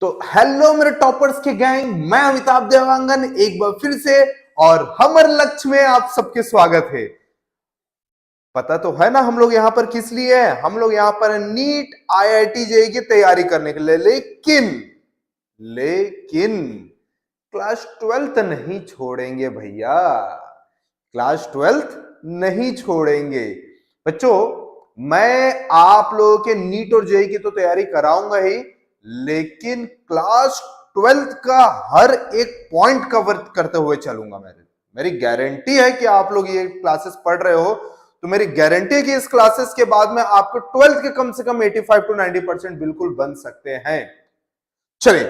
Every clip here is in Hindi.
तो हेलो मेरे टॉपर्स के गैंग, मैं अमिताभ देवांगन एक बार फिर से और हमर लक्ष्य में आप सबके स्वागत है। पता तो है ना हम लोग यहाँ पर किस लिए हैं? हम लोग यहाँ पर नीट आईआईटी जेईई की तैयारी करने के लिए। लेकिन क्लास 12th नहीं छोड़ेंगे भैया, क्लास 12th नहीं छोड़ेंगे बच्चों। मैं आप लोगों के नीट और जेईई की तो तैयारी कराऊंगा ही, लेकिन क्लास 12th का हर एक पॉइंट कवर करते हुए चलूंगा। मेरी गारंटी है कि आप लोग ये क्लासेस पढ़ रहे हो तो मेरी गारंटी है कि इस क्लासेस के बाद में आपको 12th के कम से कम 85 to 90% बिल्कुल बन सकते हैं। चलिए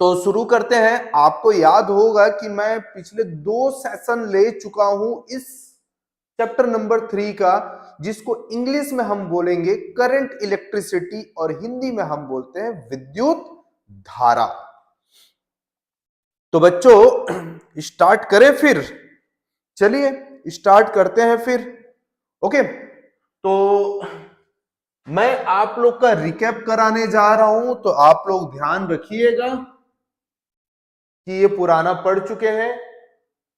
तो शुरू करते हैं। आपको याद होगा कि मैं पिछले 2 सेशन ले चुका हूं इस चैप्टर नंबर 3 का, जिसको इंग्लिश में हम बोलेंगे करंट इलेक्ट्रिसिटी और हिंदी में हम बोलते हैं विद्युत धारा। तो बच्चों स्टार्ट करें फिर, चलिए स्टार्ट करते हैं फिर। ओके, तो मैं आप लोग का रिकैप कराने जा रहा हूं, तो आप लोग ध्यान रखिएगा कि ये पुराना पढ़ चुके हैं।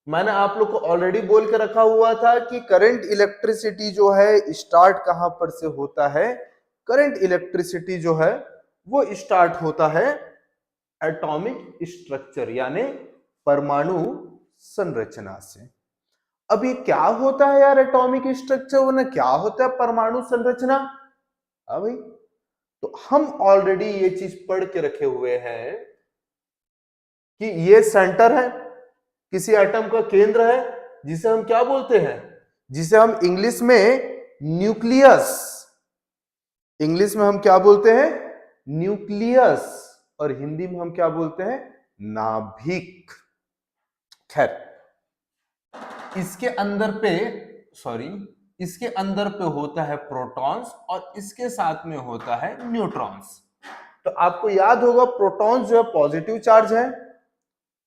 मैंने आप लोग को ऑलरेडी बोल के रखा हुआ था कि करंट इलेक्ट्रिसिटी जो है स्टार्ट कहां पर से होता है। करंट इलेक्ट्रिसिटी जो है वो स्टार्ट होता है एटॉमिक स्ट्रक्चर यानी परमाणु संरचना से। अब ये क्या होता है यार एटॉमिक स्ट्रक्चर, वरना क्या होता है परमाणु संरचना? हाँ भाई, तो हम ऑलरेडी ये चीज पढ़ के रखे हुए हैं कि ये सेंटर है, किसी एटम का केंद्र है, जिसे हम क्या बोलते हैं, जिसे हम इंग्लिश में न्यूक्लियस, इंग्लिश में हम क्या बोलते हैं, न्यूक्लियस, और हिंदी में हम क्या बोलते हैं, नाभिक। खैर, इसके अंदर पे इसके अंदर पे होता है प्रोटॉन्स और इसके साथ में होता है न्यूट्रॉन्स। तो आपको याद होगा प्रोटॉन्स जो है पॉजिटिव चार्ज है,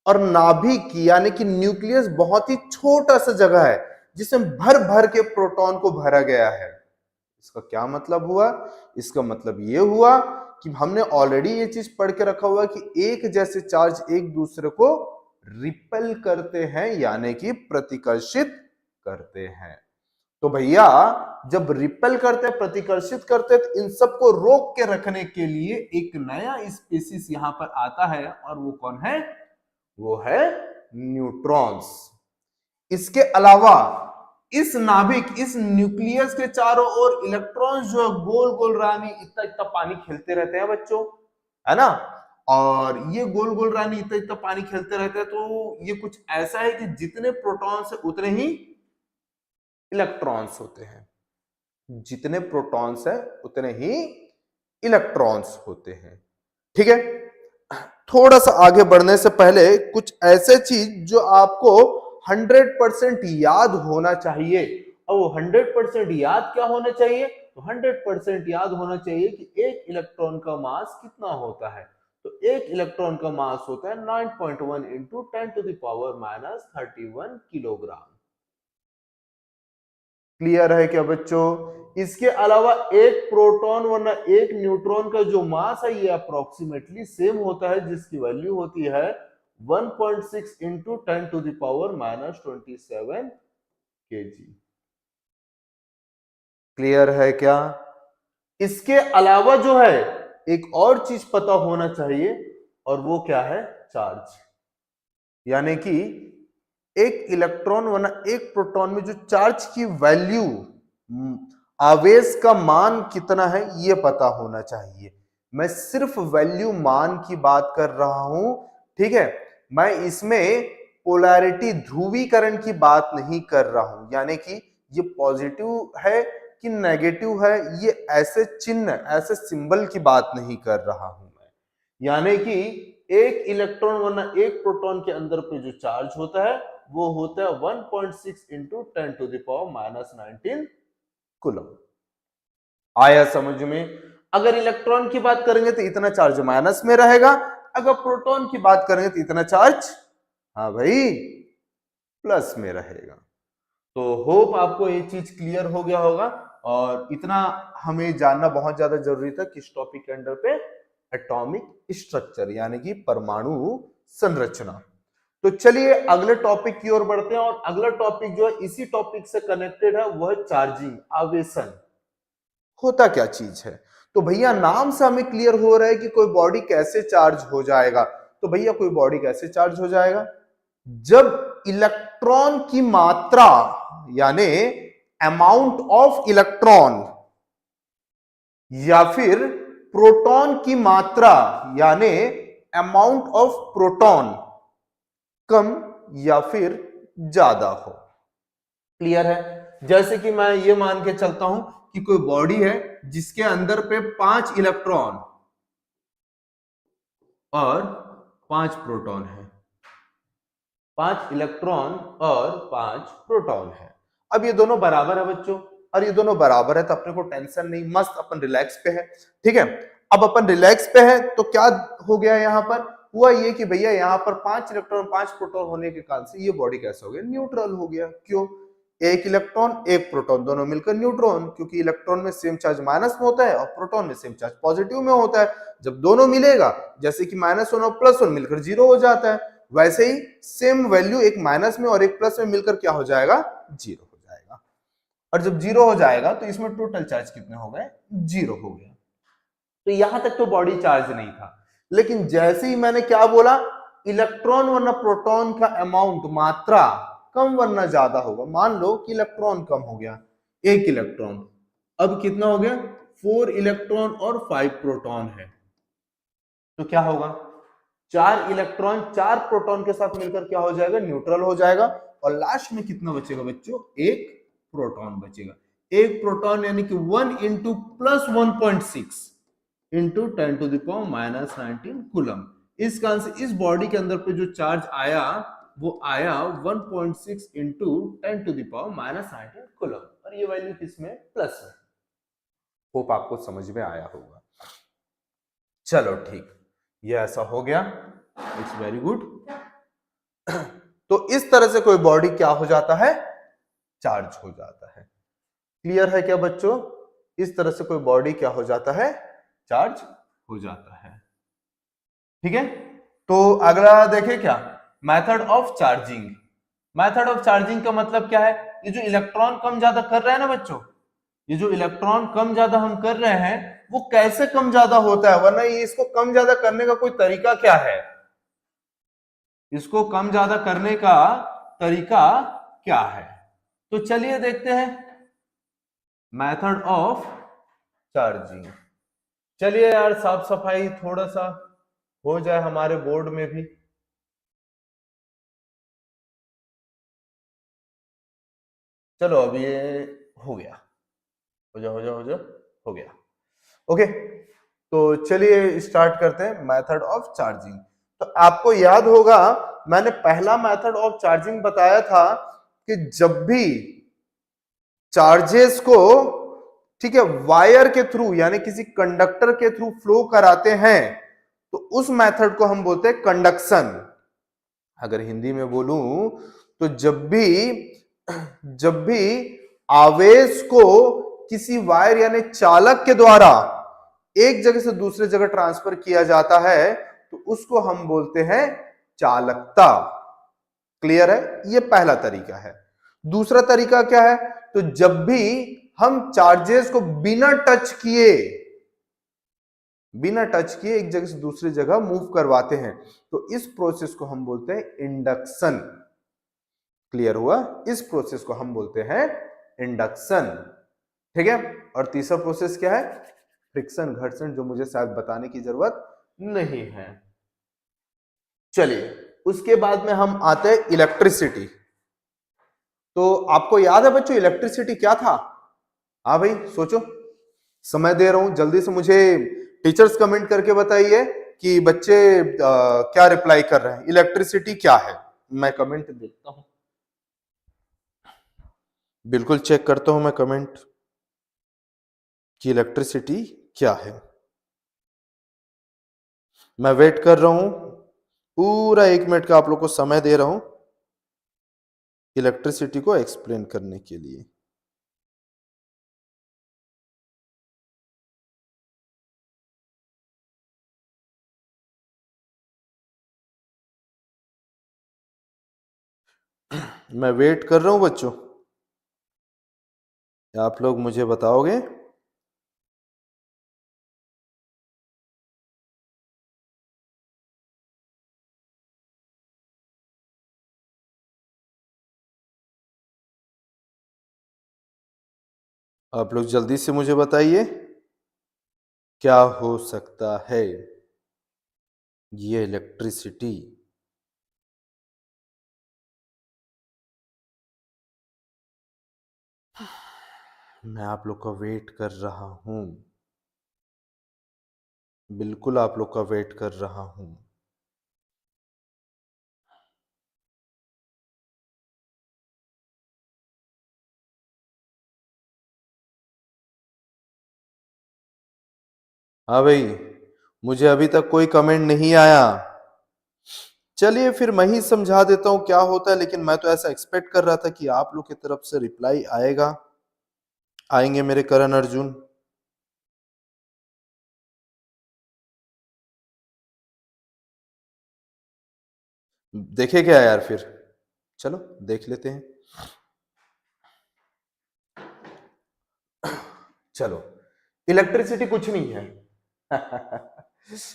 और नाभिक यानी कि न्यूक्लियस बहुत ही छोटा सा जगह है जिसमें भर भर के प्रोटॉन को भरा गया है। इसका क्या मतलब हुआ? इसका मतलब यह हुआ कि हमने ऑलरेडी ये चीज पढ़ के रखा हुआ कि एक जैसे चार्ज एक दूसरे को रिपेल करते हैं यानी कि प्रतिकर्षित करते हैं। तो भैया जब रिपेल करते हैं, प्रतिकर्षित करते हैं, तो इन सबको रोक के रखने के लिए एक नया स्पीशीज यहां पर आता है, और वो कौन है? वो है न्यूट्रॉन्स। इसके अलावा इस नाभिक, इस न्यूक्लियस के चारों ओर इलेक्ट्रॉन्स जो गोल गोल रानी इतना इतना पानी खेलते रहते हैं बच्चों, है ना। और ये गोल गोल रानी इतना इतना पानी खेलते रहते हैं, तो ये कुछ ऐसा है कि जितने प्रोटॉन्स है उतने ही इलेक्ट्रॉन्स होते हैं, जितने प्रोटॉन्स है उतने ही इलेक्ट्रॉन्स होते हैं। ठीक है, थोड़ा सा आगे बढ़ने से पहले कुछ ऐसे चीज जो आपको 100% याद होना चाहिए। और वो 100% याद क्या होना चाहिए? तो 100% याद होना चाहिए कि एक इलेक्ट्रॉन का मास कितना होता है। तो एक इलेक्ट्रॉन का मास होता है 9.1 इंटू 10⁻³ किलोग्राम। क्लियर है क्या बच्चों? इसके अलावा एक प्रोटॉन वरना एक न्यूट्रॉन का जो मास है ये अप्रोक्सीमेटली सेम होता है, जिसकी वैल्यू होती है 1.6 इंटू 10⁻27 kg। क्लियर है क्या? इसके अलावा जो है एक और चीज पता होना चाहिए, और वो क्या है? चार्ज। यानी कि एक इलेक्ट्रॉन वरना एक प्रोटॉन में जो चार्ज की वैल्यू, आवेश का मान कितना है, ये पता होना चाहिए। मैं सिर्फ वैल्यू मान की बात कर रहा हूं, ठीक है। मैं इसमें पोलैरिटी, ध्रुवीकरण की बात नहीं कर रहा हूं, यानी कि ये पॉजिटिव है कि नेगेटिव है, ये ऐसे चिन्ह, ऐसे सिंबल की बात नहीं कर रहा हूं मैं। यानी कि एक इलेक्ट्रॉन वरना एक प्रोटॉन के अंदर पे जो चार्ज होता है वो होता है 1.6 इंटू 10⁻⁻19 कूलम। आया समझ में? अगर इलेक्ट्रॉन की बात करेंगे तो इतना चार्ज माइनस में रहेगा, अगर प्रोटॉन की बात करेंगे तो इतना चार्ज, हाँ भाई, प्लस में रहेगा। तो होप आपको ये चीज क्लियर हो गया होगा, और इतना हमें जानना बहुत ज्यादा जरूरी था कि इस टॉपिक के अंदर पे एटॉमिक स्ट्रक्चर यानी कि परमाणु संरचना। तो चलिए अगले टॉपिक की ओर बढ़ते हैं, और अगला टॉपिक जो है इसी टॉपिक से कनेक्टेड है, वह चार्जिंग, आवेशन। होता क्या चीज है? तो भैया नाम से हमें क्लियर हो रहा है कि कोई बॉडी कैसे चार्ज हो जाएगा। तो भैया कोई बॉडी कैसे चार्ज हो जाएगा? जब इलेक्ट्रॉन की मात्रा यानी अमाउंट ऑफ इलेक्ट्रॉन या फिर प्रोटॉन की मात्रा यानी अमाउंट ऑफ प्रोटॉन कम या फिर ज्यादा हो। क्लियर है? जैसे कि मैं ये मान के चलता हूं कि कोई बॉडी है जिसके अंदर पे 5 इलेक्ट्रॉन और 5 प्रोटॉन है, 5 इलेक्ट्रॉन और 5 प्रोटॉन है। अब ये दोनों बराबर है बच्चों, और ये दोनों बराबर है तो अपने को टेंशन नहीं, मस्त अपन रिलैक्स पे है। ठीक है, अब अपन रिलैक्स पे है तो क्या हो गया यहां पर? हुआ ये कि भैया यहां पर 5 इलेक्ट्रॉन 5 प्रोटॉन होने के कारण से ये बॉडी कैसा हो गया? न्यूट्रल हो गया। क्यों? एक इलेक्ट्रॉन एक प्रोटॉन दोनों मिलकर न्यूट्रॉन, क्योंकि इलेक्ट्रॉन में सेम चार्ज माइनस में होता है और प्रोटॉन में सेम चार्ज पॉजिटिव में होता है। जब दोनों मिलेगा, जैसे कि -1 और +1 मिलकर 0 हो जाता है, वैसे ही सेम वैल्यू एक माइनस में और एक प्लस में मिलकर क्या हो जाएगा? 0 हो जाएगा। और जब 0 हो जाएगा तो इसमें टोटल चार्ज कितने हो गए? 0 हो गया। तो यहां तक तो बॉडी चार्ज नहीं था, लेकिन जैसे ही मैंने क्या बोला, इलेक्ट्रॉन वरना प्रोटॉन का अमाउंट, मात्रा कम वरना ज्यादा होगा। मान लो कि इलेक्ट्रॉन कम हो गया, 1 इलेक्ट्रॉन, अब कितना हो गया? 4 इलेक्ट्रॉन और 5 प्रोटॉन है, तो क्या होगा? 4 इलेक्ट्रॉन 4 प्रोटॉन के साथ मिलकर क्या हो जाएगा? न्यूट्रल हो जाएगा। और लास्ट में कितना बचेगा बच्चों? 1 प्रोटॉन बचेगा। 1 प्रोटॉन यानी कि 1 इंटू प्लस 1.6 इंटू 10⁻⁻19 कूलम। इस कारण से इस बॉडी के अंदर पे जो चार्ज आया वो आया 1.6 इंटू 10⁻⁻19 कूलम, और ये वैल्यू किसमें? प्लस में। होप आपको समझ में आया होगा। चलो ठीक, ये ऐसा हो गया, इट्स वेरी गुड। तो इस तरह से कोई बॉडी क्या हो जाता है? चार्ज हो जाता है। क्लियर है क्या बच्चों? इस तरह से कोई बॉडी क्या हो जाता है? चार्ज हो जाता है। ठीक है, तो अगला देखें क्या? Method of charging. Method of charging का मतलब क्या है? ये जो इलेक्ट्रॉन कम ज्यादा कर रहे हैं ना बच्चों, ये जो इलेक्ट्रॉन कम ज्यादा हम कर रहे हैं वो कैसे कम ज्यादा होता है? वरना ये इसको कम ज्यादा करने का कोई तरीका क्या है? इसको कम ज्यादा करने का तरीका क्या है? तो चलिए देखते हैं मेथड ऑफ चार्जिंग। चलिए यार साफ सफाई थोड़ा सा हो जाए हमारे बोर्ड में भी। चलो अब ये हो गया, हो जा हो जा हो जा, हो गया। ओके, तो चलिए स्टार्ट करते हैं मेथड ऑफ चार्जिंग। तो आपको याद होगा मैंने पहला मेथड ऑफ चार्जिंग बताया था कि जब भी चार्जेस को, ठीक है, वायर के थ्रू यानी किसी कंडक्टर के थ्रू फ्लो कराते हैं तो उस मेथड को हम बोलते हैं कंडक्शन। अगर हिंदी में बोलूं तो जब भी आवेश को किसी वायर यानी चालक के द्वारा एक जगह से दूसरे जगह ट्रांसफर किया जाता है तो उसको हम बोलते हैं चालकता। क्लियर है? ये पहला तरीका है। दूसरा तरीका क्या है? तो जब भी हम चार्जेस को बिना टच किए एक जगह से दूसरी जगह मूव करवाते हैं तो इस प्रोसेस को हम बोलते हैं इंडक्शन। क्लियर हुआ? इस प्रोसेस को हम बोलते हैं इंडक्शन। ठीक है, और तीसरा प्रोसेस क्या है? फ्रिक्शन, घर्षण, जो मुझे शायद बताने की जरूरत नहीं है। चलिए उसके बाद में हम आते हैं इलेक्ट्रिसिटी। तो आपको याद है बच्चों इलेक्ट्रिसिटी क्या था? हाँ भाई सोचो, समय दे रहा हूं, जल्दी से मुझे टीचर्स कमेंट करके बताइए कि बच्चे क्या रिप्लाई कर रहे हैं। इलेक्ट्रिसिटी क्या है? मैं कमेंट देखता हूं, बिल्कुल चेक करता हूं मैं कमेंट कि इलेक्ट्रिसिटी क्या है। मैं वेट कर रहा हूं, पूरा 1 मिनट का आप लोग को समय दे रहा हूं इलेक्ट्रिसिटी को एक्सप्लेन करने के लिए। मैं वेट कर रहा हूं बच्चों, आप लोग मुझे बताओगे। आप लोग जल्दी से मुझे बताइए क्या हो सकता है ये इलेक्ट्रिसिटी। मैं आप लोग का वेट कर रहा हूं, बिल्कुल आप लोग का वेट कर रहा हूं। हाँ भाई, मुझे अभी तक कोई कमेंट नहीं आया। चलिए फिर मैं ही समझा देता हूं क्या होता है, लेकिन मैं तो ऐसा एक्सपेक्ट कर रहा था कि आप लोग की तरफ से रिप्लाई आएगा। आएंगे मेरे करण अर्जुन। देखे क्या यार फिर, चलो देख लेते हैं। चलो, इलेक्ट्रिसिटी कुछ नहीं है।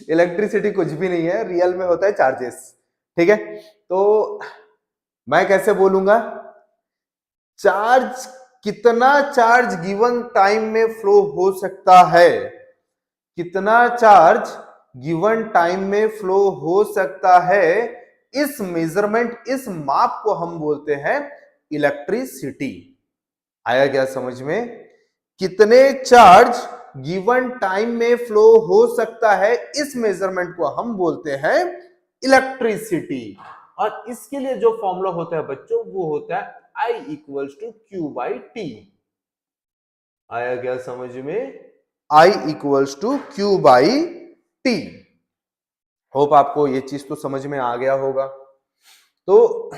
इलेक्ट्रिसिटी कुछ भी नहीं है, रियल में होता है चार्जेस। ठीक है, तो मैं कैसे बोलूंगा, चार्ज, कितना चार्ज गिवन टाइम में फ्लो हो सकता है, कितना चार्ज गिवन टाइम में फ्लो हो सकता है, इस मेजरमेंट, इस माप को हम बोलते हैं इलेक्ट्रिसिटी। आया क्या समझ में? कितने चार्ज गिवन टाइम में फ्लो हो सकता है, इस मेजरमेंट को हम बोलते हैं इलेक्ट्रिसिटी। और इसके लिए जो फॉर्मूला होता है बच्चों, वो होता है I equals to Q by T. आया क्या समझ में? I equals to Q by T. Hope आपको ये चीज तो समझ में आ गया होगा। तो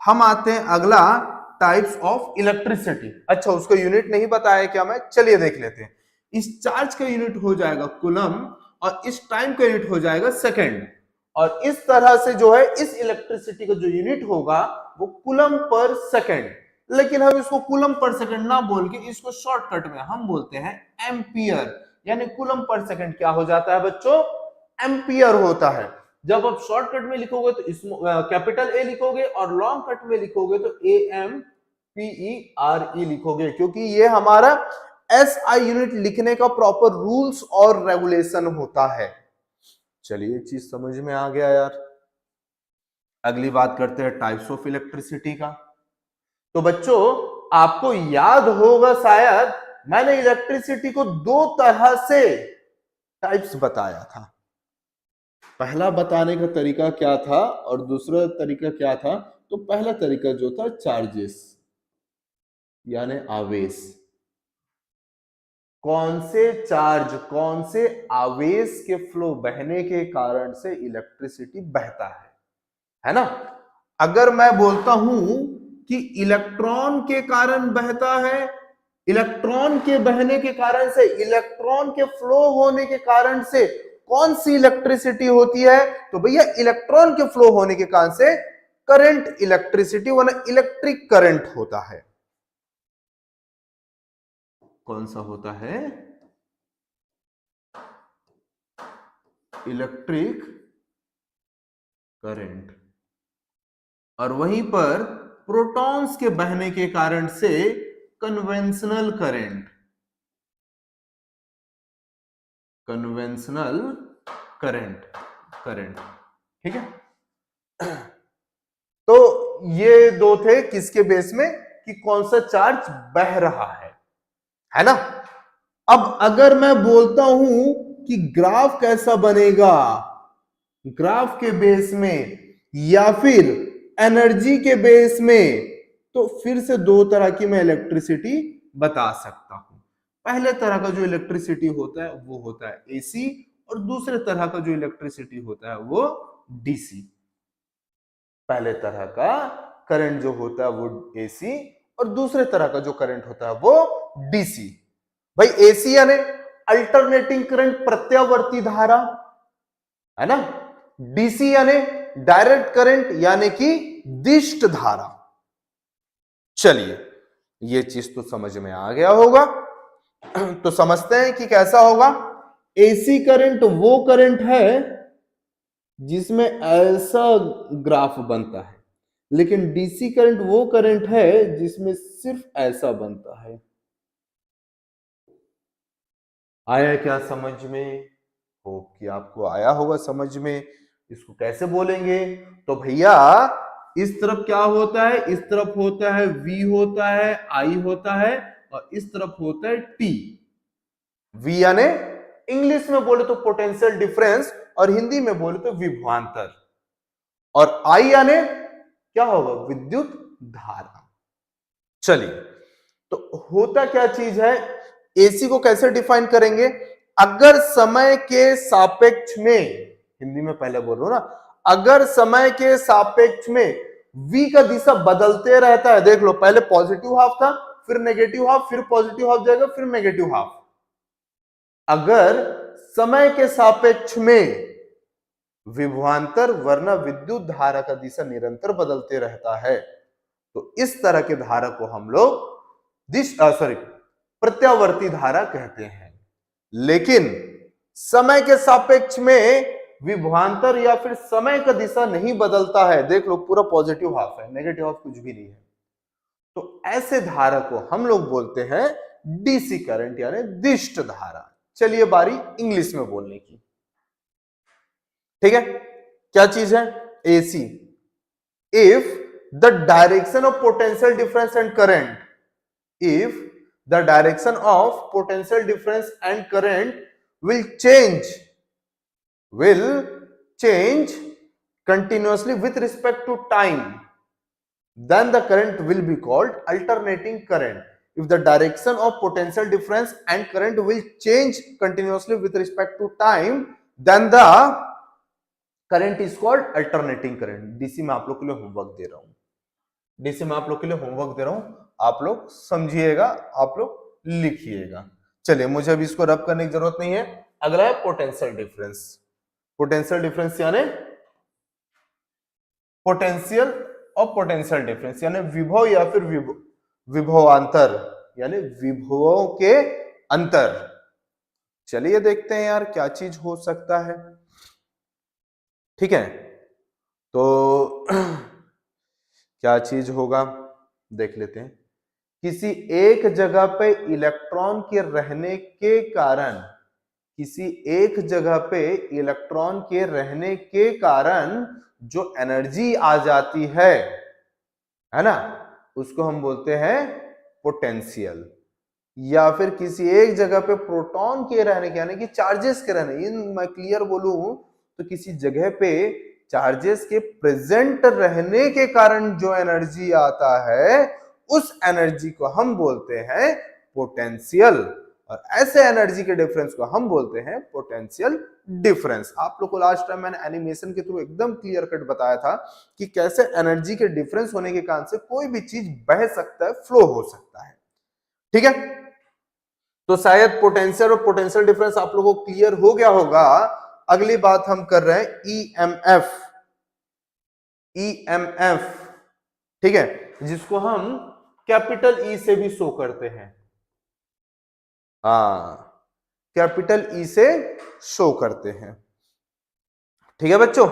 हम आते हैं अगला, टाइप्स ऑफ इलेक्ट्रिसिटी। अच्छा, उसका यूनिट नहीं बताया क्या मैं, चलिए देख लेते हैं। इस चार्ज का यूनिट हो जाएगा कूलम, और इस टाइम का यूनिट हो जाएगा सेकंड। और इस तरह से जो है, इस इलेक्ट्रिसिटी का जो यूनिट होगा वो कूलम पर सेकंड। लेकिन हम इसको कूलम पर सेकंड ना बोल के इसको शॉर्टकट में हम बोलते हैं एम्पियर। यानी कूलम पर सेकंड क्या हो जाता है बच्चों? एम्पियर होता है। जब आप शॉर्टकट में लिखोगे तो कैपिटल ए लिखोगे, और लॉन्ग कट में लिखोगे तो AMPERE लिखोगे, क्योंकि ये हमारा SI यूनिट लिखने का प्रॉपर रूल्स और रेगुलेशन होता है। चलिए चीज समझ में आ गया यार। अगली बात करते हैं टाइप्स ऑफ इलेक्ट्रिसिटी का। तो बच्चों, आपको याद होगा शायद, मैंने इलेक्ट्रिसिटी को दो तरह से टाइप्स बताया था। पहला बताने का तरीका क्या था और दूसरा तरीका क्या था? तो पहला तरीका जो था चार्जेस, यानी आवेश। कौन से चार्ज, कौन से आवेश के फ्लो बहने के कारण से इलेक्ट्रिसिटी बहता है ना? अगर मैं बोलता हूं कि इलेक्ट्रॉन के कारण बहता है, इलेक्ट्रॉन के बहने के कारण से, इलेक्ट्रॉन के फ्लो होने के कारण से कौन सी इलेक्ट्रिसिटी होती है? तो भैया इलेक्ट्रॉन के फ्लो होने के कारण से करंट इलेक्ट्रिसिटी, वरना इलेक्ट्रिक करंट होता है। कौन सा होता है? Electric current. और वहीं पर प्रोटॉन्स के बहने के कारण से conventional current, conventional current, current. ठीक है, तो ये दो थे किसके बेस में, कि कौन सा चार्ज बह रहा है ना? अब अगर मैं बोलता हूं कि ग्राफ कैसा बनेगा, ग्राफ के बेस में या फिर एनर्जी के बेस में, तो फिर से दो तरह की मैं इलेक्ट्रिसिटी बता सकता हूं। पहले तरह का जो इलेक्ट्रिसिटी होता है वो होता है एसी, और दूसरे तरह का जो इलेक्ट्रिसिटी होता है वो डीसी। पहले तरह का करंट जो होता है वो एसी, और दूसरे तरह का जो करंट होता है वो डीसी। भाई एसी यानी अल्टरनेटिंग करंट, प्रत्यावर्ती धारा, है ना? डीसी यानी डायरेक्ट करंट, यानी कि दिष्ट धारा। चलिए, ये चीज तो समझ में आ गया होगा। तो समझते हैं कि कैसा होगा। एसी करंट वो करंट है जिसमें ऐसा ग्राफ बनता है, लेकिन डीसी करंट वो करंट है जिसमें सिर्फ ऐसा बनता है। आया क्या समझ में? हो कि आपको आया होगा समझ में। इसको कैसे बोलेंगे? तो भैया इस तरफ क्या होता है? इस तरफ होता है V होता है, I होता है, और इस तरफ होता है T। V यानी इंग्लिश में बोले तो पोटेंशियल डिफरेंस, और हिंदी में बोले तो विभवांतर, और I यानी क्या होगा? विद्युत धारा। चलिए, तो होता क्या चीज है? एसी को कैसे डिफाइन करेंगे? अगर समय के सापेक्ष में, हिंदी में पहले बोल रहा हूं ना, अगर समय के सापेक्ष में v का दिशा बदलते रहता है, देख लो पहले पॉजिटिव हाफ था, फिर नेगेटिव हाफ, फिर पॉजिटिव हाफ जाएगा, फिर नेगेटिव हाफ। अगर समय के सापेक्ष में विभवांतर वरना विद्युत धारा का दिशा निरंतर बदलते रहता है, तो इस तरह के धारा को हम लोग प्रत्यावर्ती धारा कहते हैं। लेकिन समय के सापेक्ष में विभवांतर या फिर समय का दिशा नहीं बदलता है, देख लो पूरा पॉजिटिव हाफ है, नेगेटिव हाफ कुछ भी नहीं है, तो ऐसे धारा को हम लोग बोलते हैं डीसी करंट यानी दिष्ट धारा। चलिए बारी इंग्लिश में बोलने की। ठीक है, क्या चीज है? AC. If the direction of potential difference and current, if the direction of potential difference and current will change continuously with respect to time, then the current will be called alternating current. If the direction of potential difference and current will change continuously with respect to time, then the current is called alternating current. DC में आप लोग के लिए होमवर्क दे रहा हूं, डीसी में आप लोग के लिए होमवर्क दे रहा हूं, आप लोग समझिएगा, आप लोग लिखिएगा। चलिए, मुझे अभी इसको रब करने की जरूरत नहीं है। अगला है पोटेंशियल डिफरेंस। पोटेंशियल डिफरेंस यानी पोटेंशियल और पोटेंशियल डिफरेंस यानी विभव या फिर विभवांतर यानी विभवों के अंतर। चलिए देखते हैं यार क्या चीज हो सकता है। ठीक है, तो क्या चीज होगा देख लेते हैं। किसी एक जगह पे इलेक्ट्रॉन के रहने के कारण, किसी एक जगह पे इलेक्ट्रॉन के रहने के कारण जो एनर्जी आ जाती है ना, उसको हम बोलते हैं पोटेंशियल। या फिर किसी एक जगह पे प्रोटॉन के रहने के यानी कि चार्जेस के रहने, मैं क्लियर बोलूं तो किसी जगह पे चार्जेस के प्रेजेंट रहने के कारण जो एनर्जी आता है, उस एनर्जी को हम बोलते हैं पोटेंशियल, और ऐसे एनर्जी के डिफरेंस को हम बोलते हैं पोटेंशियल डिफरेंस। आप लोग को लास्ट टाइम मैंने एनिमेशन के थ्रू एकदम क्लियर कट बताया था कि कैसे एनर्जी के डिफरेंस होने के कारण से कोई भी चीज बह सकता है, फ्लो हो सकता है। ठीक है, तो शायद पोटेंशियल और पोटेंशियल डिफरेंस आप लोगों को क्लियर हो गया होगा। अगली बात हम कर रहे हैं ईएमएफ। ईएमएफ, ठीक है, जिसको हम कैपिटल ई से भी शो करते हैं। हाँ, कैपिटल ई से शो करते हैं। ठीक है बच्चों,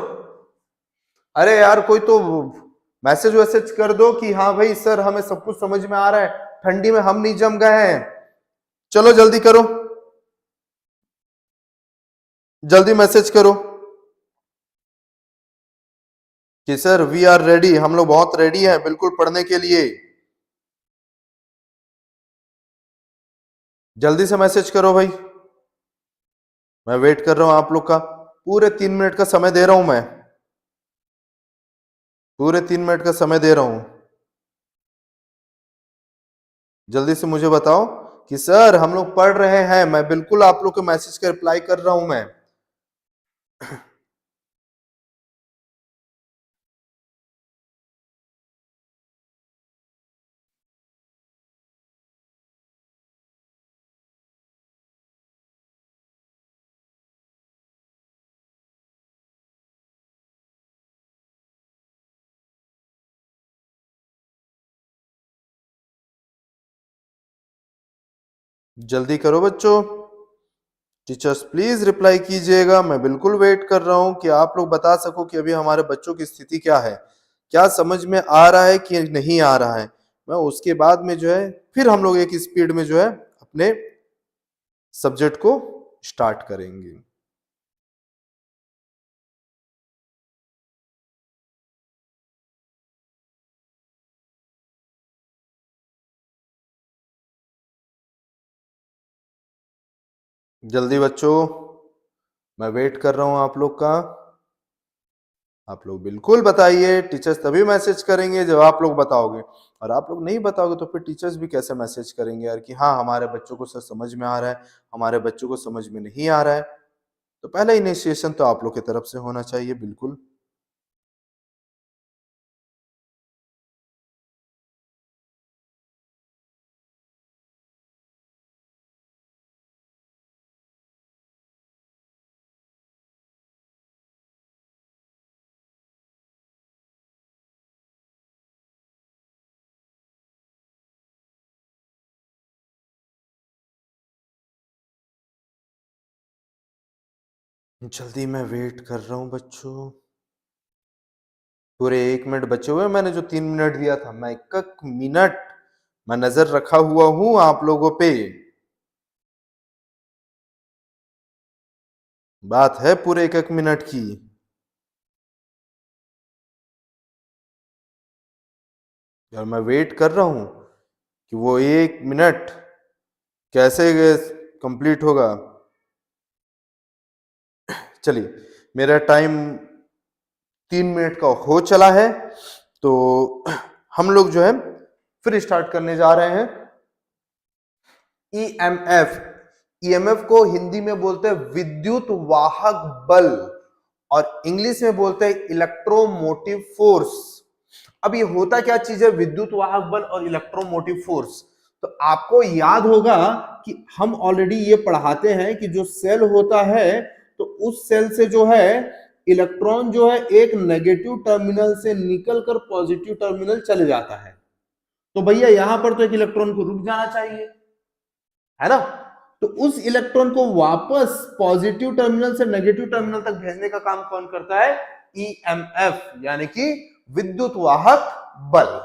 अरे यार कोई तो मैसेज वैसेज कर दो कि हाँ भाई सर हमें सब कुछ समझ में आ रहा है, ठंडी में हम नहीं जम गए हैं। चलो जल्दी करो, जल्दी मैसेज करो कि सर वी आर रेडी, हम लोग बहुत रेडी हैं बिल्कुल पढ़ने के लिए। जल्दी से मैसेज करो भाई, मैं वेट कर रहा हूं आप लोग का। पूरे 3 मिनट का समय दे रहा हूं मैं, पूरे 3 मिनट का समय दे रहा हूं। जल्दी से मुझे बताओ कि सर हम लोग पढ़ रहे हैं, मैं बिल्कुल आप लोग के मैसेज का रिप्लाई कर रहा हूं मैं। जल्दी करो बच्चों, टीचर्स प्लीज रिप्लाई कीजिएगा। मैं बिल्कुल वेट कर रहा हूं कि आप लोग बता सको कि अभी हमारे बच्चों की स्थिति क्या है, क्या समझ में आ रहा है कि नहीं आ रहा है। मैं उसके बाद में जो है फिर हम लोग एक स्पीड में जो है अपने सब्जेक्ट को स्टार्ट करेंगे। जल्दी बच्चों, मैं वेट कर रहा हूं आप लोग का। आप लोग बिल्कुल बताइए, टीचर्स तभी मैसेज करेंगे जब आप लोग बताओगे, और आप लोग नहीं बताओगे तो फिर टीचर्स भी कैसे मैसेज करेंगे यार कि हाँ हमारे बच्चों को सब समझ में आ रहा है, हमारे बच्चों को समझ में नहीं आ रहा है। तो पहला इनिशिएशन तो आप लोग की तरफ से होना चाहिए बिल्कुल। जल्दी मैं वेट कर रहा हूं बच्चों। पूरे 1 मिनट बचे हुए, मैंने जो 3 मिनट दिया था, मैं एक मिनट मैं नजर रखा हुआ हूं आप लोगों पे। बात है पूरे एक मिनट की। यार मैं वेट कर रहा हूं कि वो 1 मिनट कैसे कंप्लीट होगा। चलिए, मेरा टाइम 3 मिनट का हो चला है, तो हम लोग जो है फिर स्टार्ट करने जा रहे हैं। ईएमएफ, ईएमएफ को हिंदी में बोलते हैं विद्युत वाहक बल, और इंग्लिश में बोलते हैं इलेक्ट्रोमोटिव फोर्स। अब ये होता क्या चीज है विद्युत वाहक बल और इलेक्ट्रोमोटिव फोर्स? तो आपको याद होगा कि हम ऑलरेडी ये पढ़ाते हैं कि जो सेल होता है, तो उस सेल से जो है इलेक्ट्रॉन जो है एक नेगेटिव टर्मिनल से निकलकर पॉजिटिव टर्मिनल चले जाता है। तो भैया यहां पर तो एक इलेक्ट्रॉन को रुक जाना चाहिए, है ना? तो उस इलेक्ट्रॉन को वापस पॉजिटिव टर्मिनल से नेगेटिव टर्मिनल तक भेजने का काम कौन करता है? ईएमएफ, यानी कि विद्युत वाहक बल।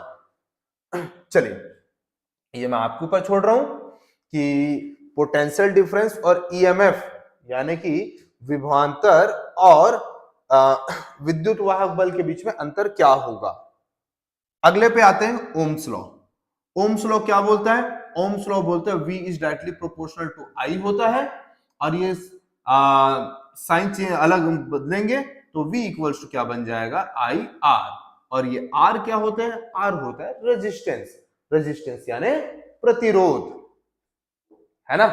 चलिए, ये मैं आपके ऊपर छोड़ रहा हूं कि पोटेंशियल डिफरेंस और ईएमएफ यानी कि विभवांतर और विद्युत वाहक बल के बीच में अंतर क्या होगा। अगले पे आते हैं ओम्स लॉ। ओम्स लॉ क्या बोलता है? ओम्स लॉ बोलते हैं V is directly proportional to I होता है, और ये साइन अलग बदलेंगे तो V इक्वल्स टू क्या बन जाएगा? I R, और ये R क्या होता है? R होता है रेजिस्टेंस। रेजिस्टेंस यानी प्रतिरोध, है ना?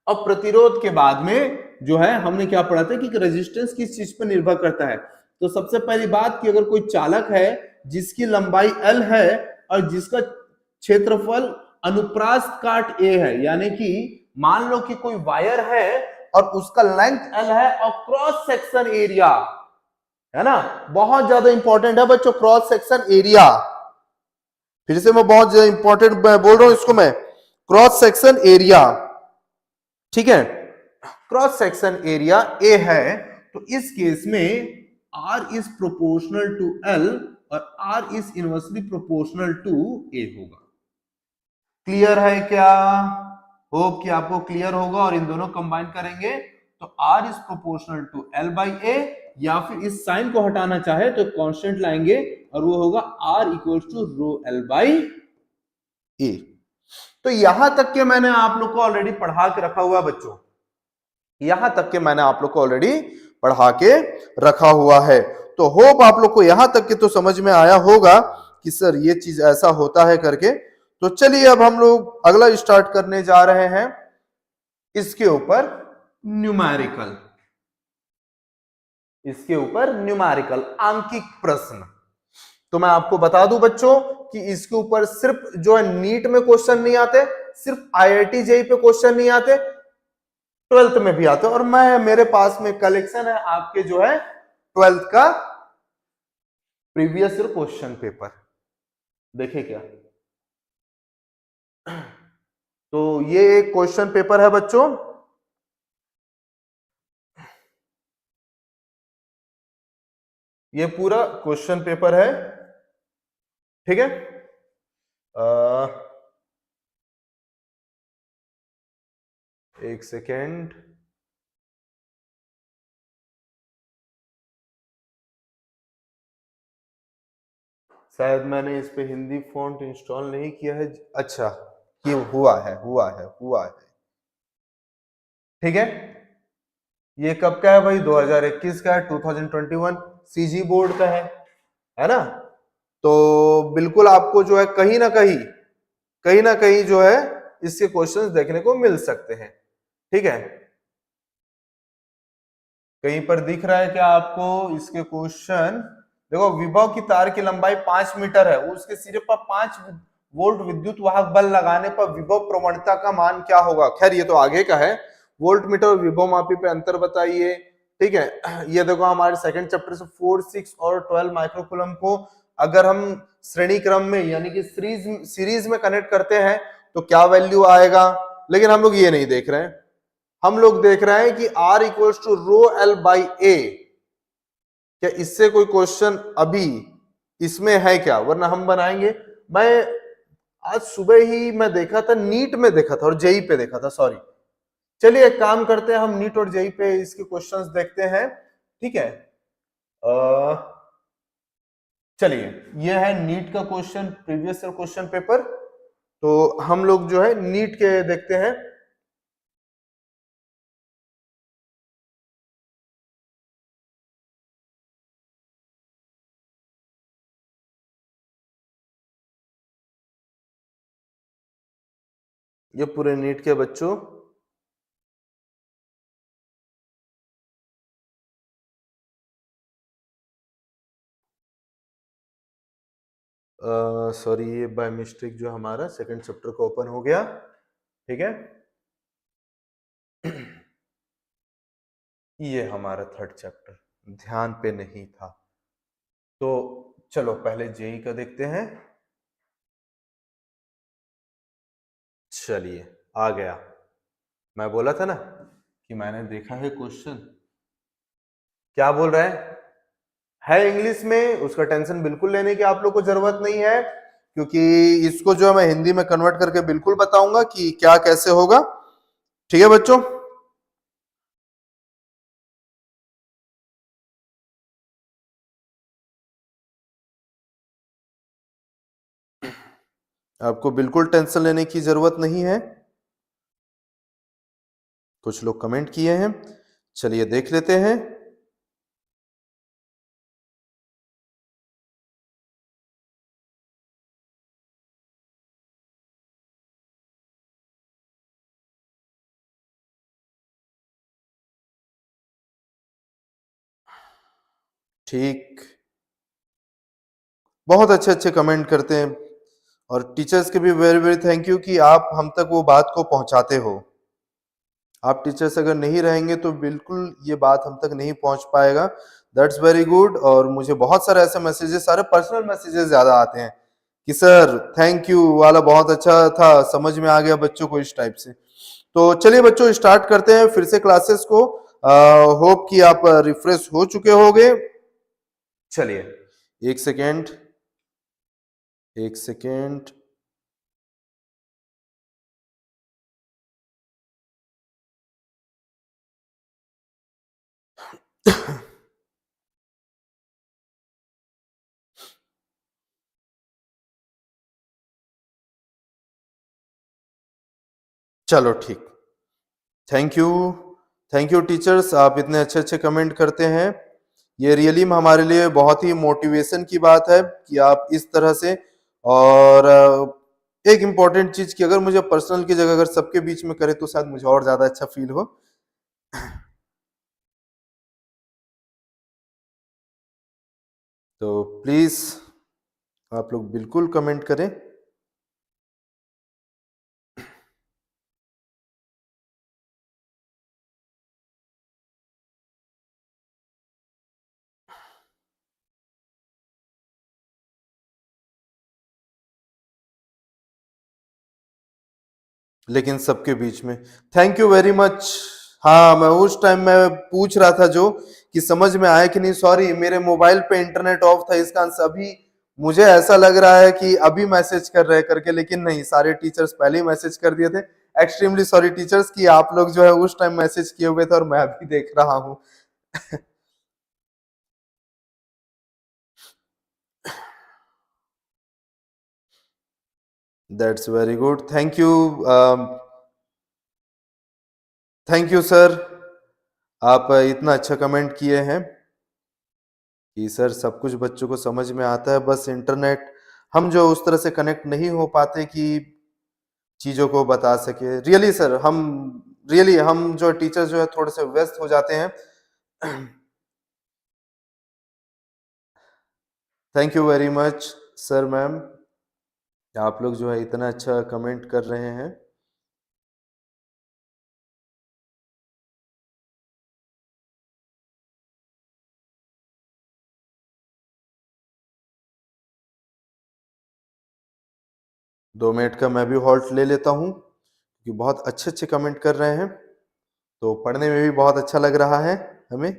अब प्रतिरोध के बाद में जो है हमने क्या पढ़ा था कि रेजिस्टेंस किस चीज पर निर्भर करता है। तो सबसे पहली बात कि अगर कोई चालक है जिसकी लंबाई L है और जिसका क्षेत्रफल अनुप्रास्थ काट A है, यानी कि मान लो कि कोई वायर है और उसका लेंथ L है और क्रॉस सेक्शन एरिया, है ना, बहुत ज्यादा इंपॉर्टेंट है बच्चों, क्रॉस सेक्शन एरिया। फिर से मैं बहुत ज्यादा इंपॉर्टेंट बोल रहा हूं इसको मैं, क्रॉस सेक्शन एरिया, ठीक है? क्रॉस सेक्शन एरिया ए है, तो इस केस में R is proportional to L और R is inversely proportional to A होगा। क्लियर है क्या? होप कि आपको क्लियर होगा। और इन दोनों कंबाइन करेंगे तो R is proportional to L by A, या फिर इस साइन को हटाना चाहे तो कांस्टेंट लाएंगे और वो होगा R equals to rho L by A। तो यहां तक के मैंने आप लोग को ऑलरेडी पढ़ा के रखा हुआ बच्चों, यहां तक के मैंने आप लोग को ऑलरेडी पढ़ा के रखा हुआ है। तो होप आप लोग को यहां तक के तो समझ में आया होगा कि सर ये चीज ऐसा होता है करके। तो चलिए अब हम लोग अगला स्टार्ट करने जा रहे हैं इसके ऊपर न्यूमेरिकल, इसके ऊपर न्यूमेरिकल आंकिक प्रश्न। तो मैं आपको बता दूं बच्चों कि इसके ऊपर सिर्फ जो है नीट में क्वेश्चन नहीं आते, सिर्फ आईआईटी जेई पे क्वेश्चन नहीं आते, 12th में भी आते हैं। और मैं मेरे पास में कलेक्शन है आपके जो है 12th का प्रीवियस ईयर क्वेश्चन पेपर, देखे क्या? तो ये एक क्वेश्चन पेपर है बच्चों, ये पूरा क्वेश्चन पेपर है, ठीक है। एक सेकेंड, शायद मैंने इस पे हिंदी फॉन्ट इंस्टॉल नहीं किया है। अच्छा, ये हुआ है, ठीक है। ये कब का है भाई? 2021 का है, 2021 सीजी बोर्ड का है ना। तो बिल्कुल आपको जो है कहीं ना कहीं जो है इसके क्वेश्चंस देखने को मिल सकते हैं, ठीक है। कहीं पर दिख रहा है क्या आपको इसके क्वेश्चन? देखो, विभव की तार की लंबाई 5 मीटर है, उसके सिरे पर 5 वोल्ट विद्युत वाहक बल लगाने पर विभव प्रवणता का मान क्या होगा? खैर ये तो आगे का है। वोल्ट मीटर और विभव मापी पे अंतर बताइए, ठीक है। ये देखो हमारे सेकंड चैप्टर से 4, 6 और 12 माइक्रोकूलम को अगर हम श्रेणी क्रम में यानी कि सीरीज में कनेक्ट करते हैं तो क्या वैल्यू आएगा, लेकिन हम लोग ये नहीं देख रहे हैं। हम लोग देख रहे हैं कि R equals to rho L by A. क्या इससे कोई क्वेश्चन अभी इसमें है क्या? वरना हम बनाएंगे। मैं आज सुबह ही मैं देखा था, नीट में देखा था और जेई पे देखा था, सॉरी। चलिए एक काम करते हैं, हम नीट और जेई पे इसके क्वेश्चंस देखते हैं, ठीक है। चलिए, ये है नीट का question, previous year question paper. तो हम लोग जो है नीट के देखते हैं। ये पूरे नीट के बच्चों, सॉरी, ये बाय मिस्टेक जो हमारा सेकंड चैप्टर को ओपन हो गया, ठीक है। ये हमारा थर्ड चैप्टर ध्यान पे नहीं था। तो चलो पहले जेई का देखते हैं। चलिए, आ गया। मैं बोला था ना कि मैंने देखा है क्वेश्चन। क्या बोल रहा है इंग्लिश में, उसका टेंशन बिल्कुल लेने की आप लोग को जरूरत नहीं है, क्योंकि इसको जो है मैं हिंदी में कन्वर्ट करके बिल्कुल बताऊंगा कि क्या कैसे होगा, ठीक है बच्चों। आपको बिल्कुल टेंशन लेने की जरूरत नहीं है। कुछ लोग कमेंट किए हैं, चलिए देख लेते हैं। ठीक, बहुत अच्छे अच्छे कमेंट करते हैं, और टीचर्स के भी वेरी वेरी थैंक यू कि आप हम तक वो बात को पहुंचाते हो। आप टीचर्स अगर नहीं रहेंगे तो बिल्कुल ये बात हम तक नहीं पहुंच पाएगा। That's very good. और मुझे बहुत सारे ऐसे मैसेजेस, सारे पर्सनल मैसेजेस ज्यादा आते हैं कि सर थैंक यू वाला बहुत अच्छा था, समझ में आ गया बच्चों को, इस टाइप से। तो चलिए बच्चों स्टार्ट करते हैं फिर से क्लासेस को। होप कि आप रिफ्रेश हो चुके होंगे। चलिए, एक सेकेंड, एक सेकेंड। चलो ठीक, thank you, thank you teachers, आप इतने अच्छे अच्छे कमेंट करते हैं। ये रियली में हमारे लिए बहुत ही मोटिवेशन की बात है कि आप इस तरह से। और एक इम्पॉर्टेंट चीज कि अगर मुझे पर्सनल की जगह अगर सबके बीच में करे तो शायद मुझे और ज्यादा अच्छा फील हो। तो प्लीज आप लोग बिल्कुल कमेंट करें। लेकिन सबके बीच में। Thank you very much. हाँ, मैं उस टाइम मैं पूछ रहा था जो कि समझ में आया कि नहीं, सॉरी मेरे मोबाइल पे इंटरनेट ऑफ था, इसका आंसर अभी मुझे ऐसा लग रहा है कि अभी मैसेज कर रहे करके, लेकिन नहीं, सारे टीचर्स पहले ही मैसेज कर दिए थे। एक्सट्रीमली सॉरी टीचर्स कि आप लोग जो है उस टाइम मैसेज किए हुए थे और मैं अभी देख रहा हूँ। That's very good, thank you. Thank you sir, आप इतना अच्छा कमेंट किए हैं कि सर सब कुछ बच्चों को समझ में आता है, बस इंटरनेट हम जो उस तरह से कनेक्ट नहीं हो पाते कि चीजों को बता सके। रियली सर, हम जो टीचर जो है थोड़े से व्यस्त हो जाते हैं। Thank you very much sir ma'am, आप लोग जो है इतना अच्छा कमेंट कर रहे हैं। दो मिनट का मैं भी हॉल्ट ले लेता हूं क्योंकि बहुत अच्छे अच्छे कमेंट कर रहे हैं, तो पढ़ने में भी बहुत अच्छा लग रहा है हमें।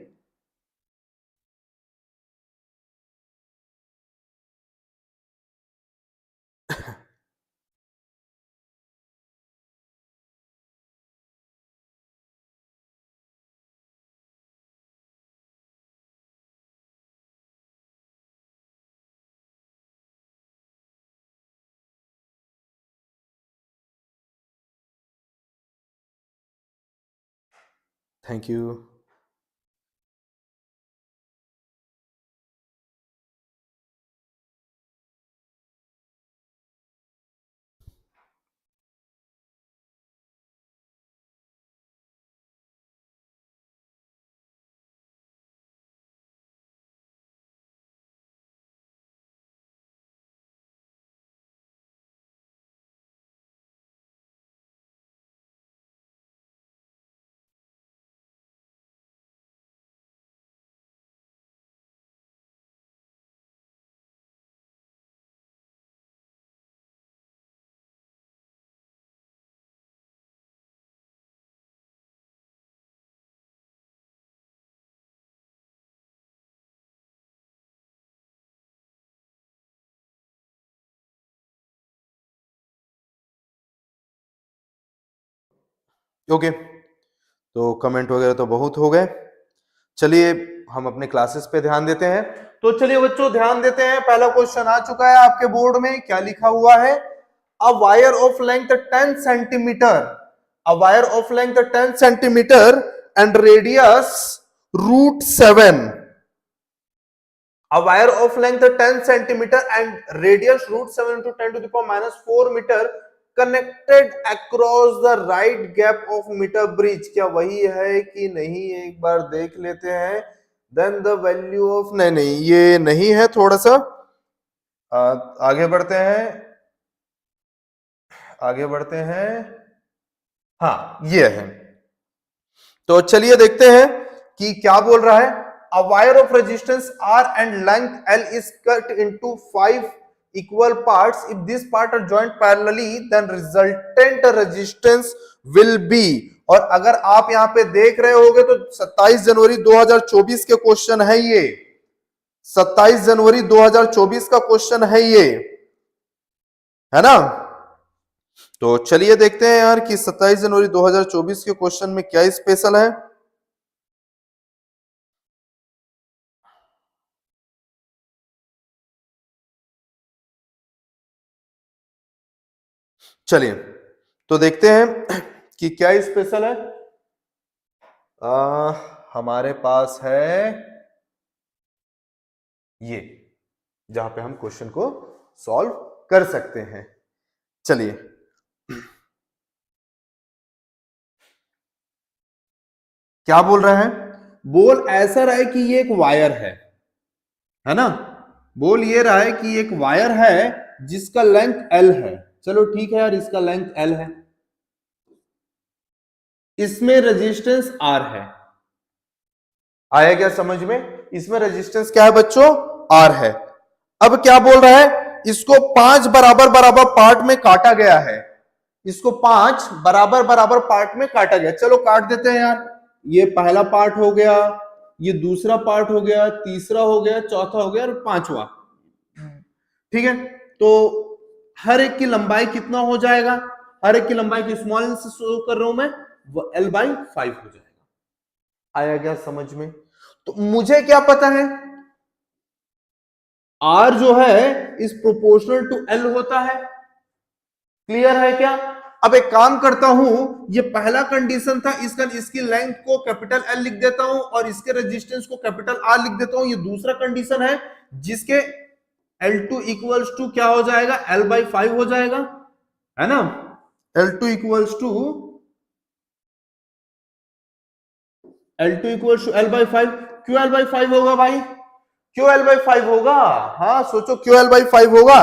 Thank you. ओके, तो कमेंट वगैरह तो बहुत हो गए, चलिए हम अपने क्लासेस पे ध्यान देते हैं। तो चलिए बच्चों ध्यान देते हैं, पहला क्वेश्चन आ चुका है आपके बोर्ड में, क्या लिखा हुआ है? A wire of length 10 centimetre, a wire of length 10 centimetre and radius √7, a wire of length 10 centimeter and radius √7 into 10 to the power -4 meter connected across the right gap of meter bridge। क्या वही है कि नहीं, एक बार देख लेते हैं। देन द वैल्यू ऑफ, नहीं नहीं ये नहीं है, थोड़ा सा आगे बढ़ते हैं, आगे बढ़ते हैं। हाँ ये है, तो चलिए देखते हैं कि क्या बोल रहा है। A wire of resistance R and length L is cut into 5 equal parts. If these parts are joined parallelly, then resultant resistance will be। और अगर आप यहां पे देख रहे होगे तो 27 जनवरी 2024 के क्वेश्चन है ये, 27 जनवरी 2024 का क्वेश्चन है ये, है ना? तो चलिए देखते हैं यार कि 27 जनवरी 2024 के क्वेश्चन में क्या स्पेशल है। चलिए तो देखते हैं कि क्या स्पेशल है। हमारे पास है ये, जहां पे हम क्वेश्चन को सॉल्व कर सकते हैं। चलिए क्या बोल रहे हैं? बोल ऐसा रहा है कि ये एक वायर है ना? बोल ये रहा है कि एक वायर है जिसका लेंथ L है। चलो ठीक है यार, इसका लेंथ L है, इसमें रेजिस्टेंस R है। आया क्या समझ में? इसमें रेजिस्टेंस क्या है बच्चों? R है। अब क्या बोल रहा है? इसको 5 बराबर बराबर पार्ट में काटा गया है। इसको 5 बराबर बराबर पार्ट में काटा गया। चलो काट देते हैं यार। ये पहला पार्ट हो गया, ये दूसरा पार्ट हो गया, तीसरा हो गया, चौथा हो गया और पांचवा। ठीक है, तो हर एक की लंबाई कितना हो जाएगा? हर एक की लंबाई की स्मॉल एल से शो कर रहा हूं मैं, वो L/5 हो जाएगा। आया क्या समझ में? तो मुझे क्या पता है, R जो है इज प्रोपोर्शनल टू L होता है। क्लियर है क्या? अब एक काम करता हूं, ये पहला कंडीशन था, इसकी लेंथ को कैपिटल L लिख देता हूं और इसके रेजिस्टेंस को कैपिटल R लिख देता हूं। ये दूसरा कंडीशन है जिसके L2 इक्वल्स टू क्या हो जाएगा? L/5 हो जाएगा, है ना? L2 equals to L/5। क्यों L/5 होगा भाई? क्यों L/5 होगा? हाँ सोचो, क्यों L/5 होगा?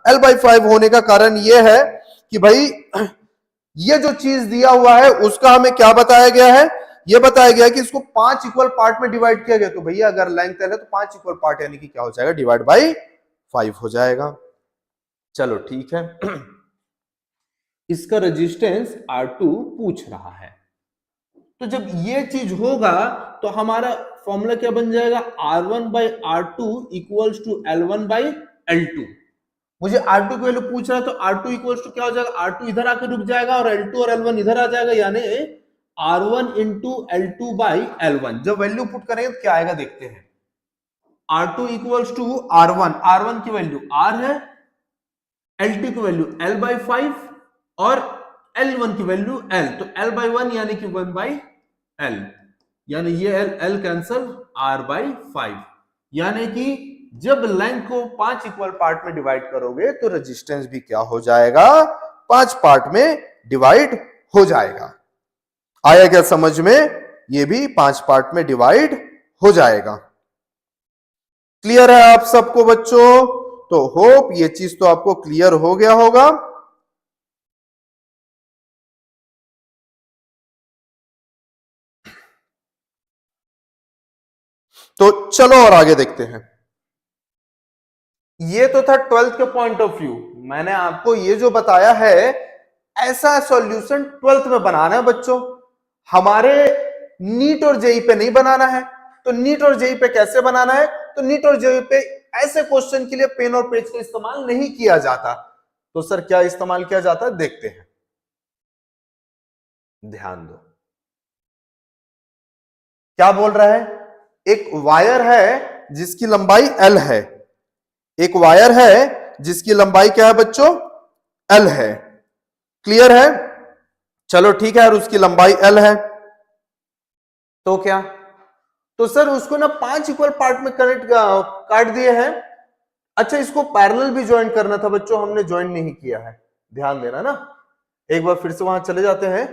L/5 होने का कारण यह है कि भाई ये जो चीज दिया हुआ है उसका हमें क्या बताया गया है? ये बताया गया है कि इसको 5 इक्वल पार्ट में डिवाइड किया गया। तो भैया अगर लेंथ L है तो 5 इक्वल पार्ट यानी कि क्या हो जाएगा? डिवाइड बाई 5 हो जाएगा। चलो ठीक है। इसका रेजिस्टेंस R2 पूछ रहा है, तो जब ये चीज होगा तो हमारा फॉर्मूला क्या बन जाएगा? R1/R2 equals to L1/L2। मुझे R2 की वैल्यू पूछ रहा है तो R2 इक्वल्स टू क्या हो जाएगा? R2 इधर आकर रुक जाएगा और L2 और L1 इधर आ जाएगा, यानी R1 इंटू L2/L1। जब वैल्यू पुट करेंगे तो क्या आएगा देखते हैं। R2 इक्वल्स टू R1 की वैल्यू R है, L2 की वैल्यू L/5 और L1 की वैल्यू L, तो L/1 यानी कि 1/L, यानी ये L कैंसल, R/5, यानी कि जब लेंथ को 5 इक्वल पार्ट में डिवाइड करोगे तो रेजिस्टेंस भी क्या हो जाएगा? 5 पार्ट में डिवाइड हो जाएगा। आया क्या समझ में? ये भी 5 पार्ट में डिवाइड हो जाएगा। क्लियर है आप सबको बच्चों? तो होप ये चीज तो आपको क्लियर हो गया होगा। तो चलो और आगे देखते हैं। ये तो था 12th के पॉइंट ऑफ व्यू। मैंने आपको ये जो बताया है ऐसा सॉल्यूशन 12th में बनाना है बच्चों, हमारे नीट और जेई पे नहीं बनाना है। तो नीट और जेई पे कैसे बनाना है? तो नीट और जेई पे ऐसे क्वेश्चन के लिए पेन और पेज का इस्तेमाल नहीं किया जाता। तो सर क्या इस्तेमाल किया जाता है? देखते हैं, ध्यान दो। क्या बोल रहा है? एक वायर है जिसकी लंबाई L है, एक वायर है जिसकी लंबाई क्या है बच्चों? L है। क्लियर है? चलो ठीक है, और उसकी लंबाई L है, तो क्या? तो सर उसको ना 5 इक्वल पार्ट में कनेक्ट काट दिए हैं। अच्छा, इसको पैरेलल भी ज्वाइन करना था बच्चों, हमने ज्वाइन नहीं किया है, ध्यान देना ना। एक बार फिर से वहां चले जाते हैं।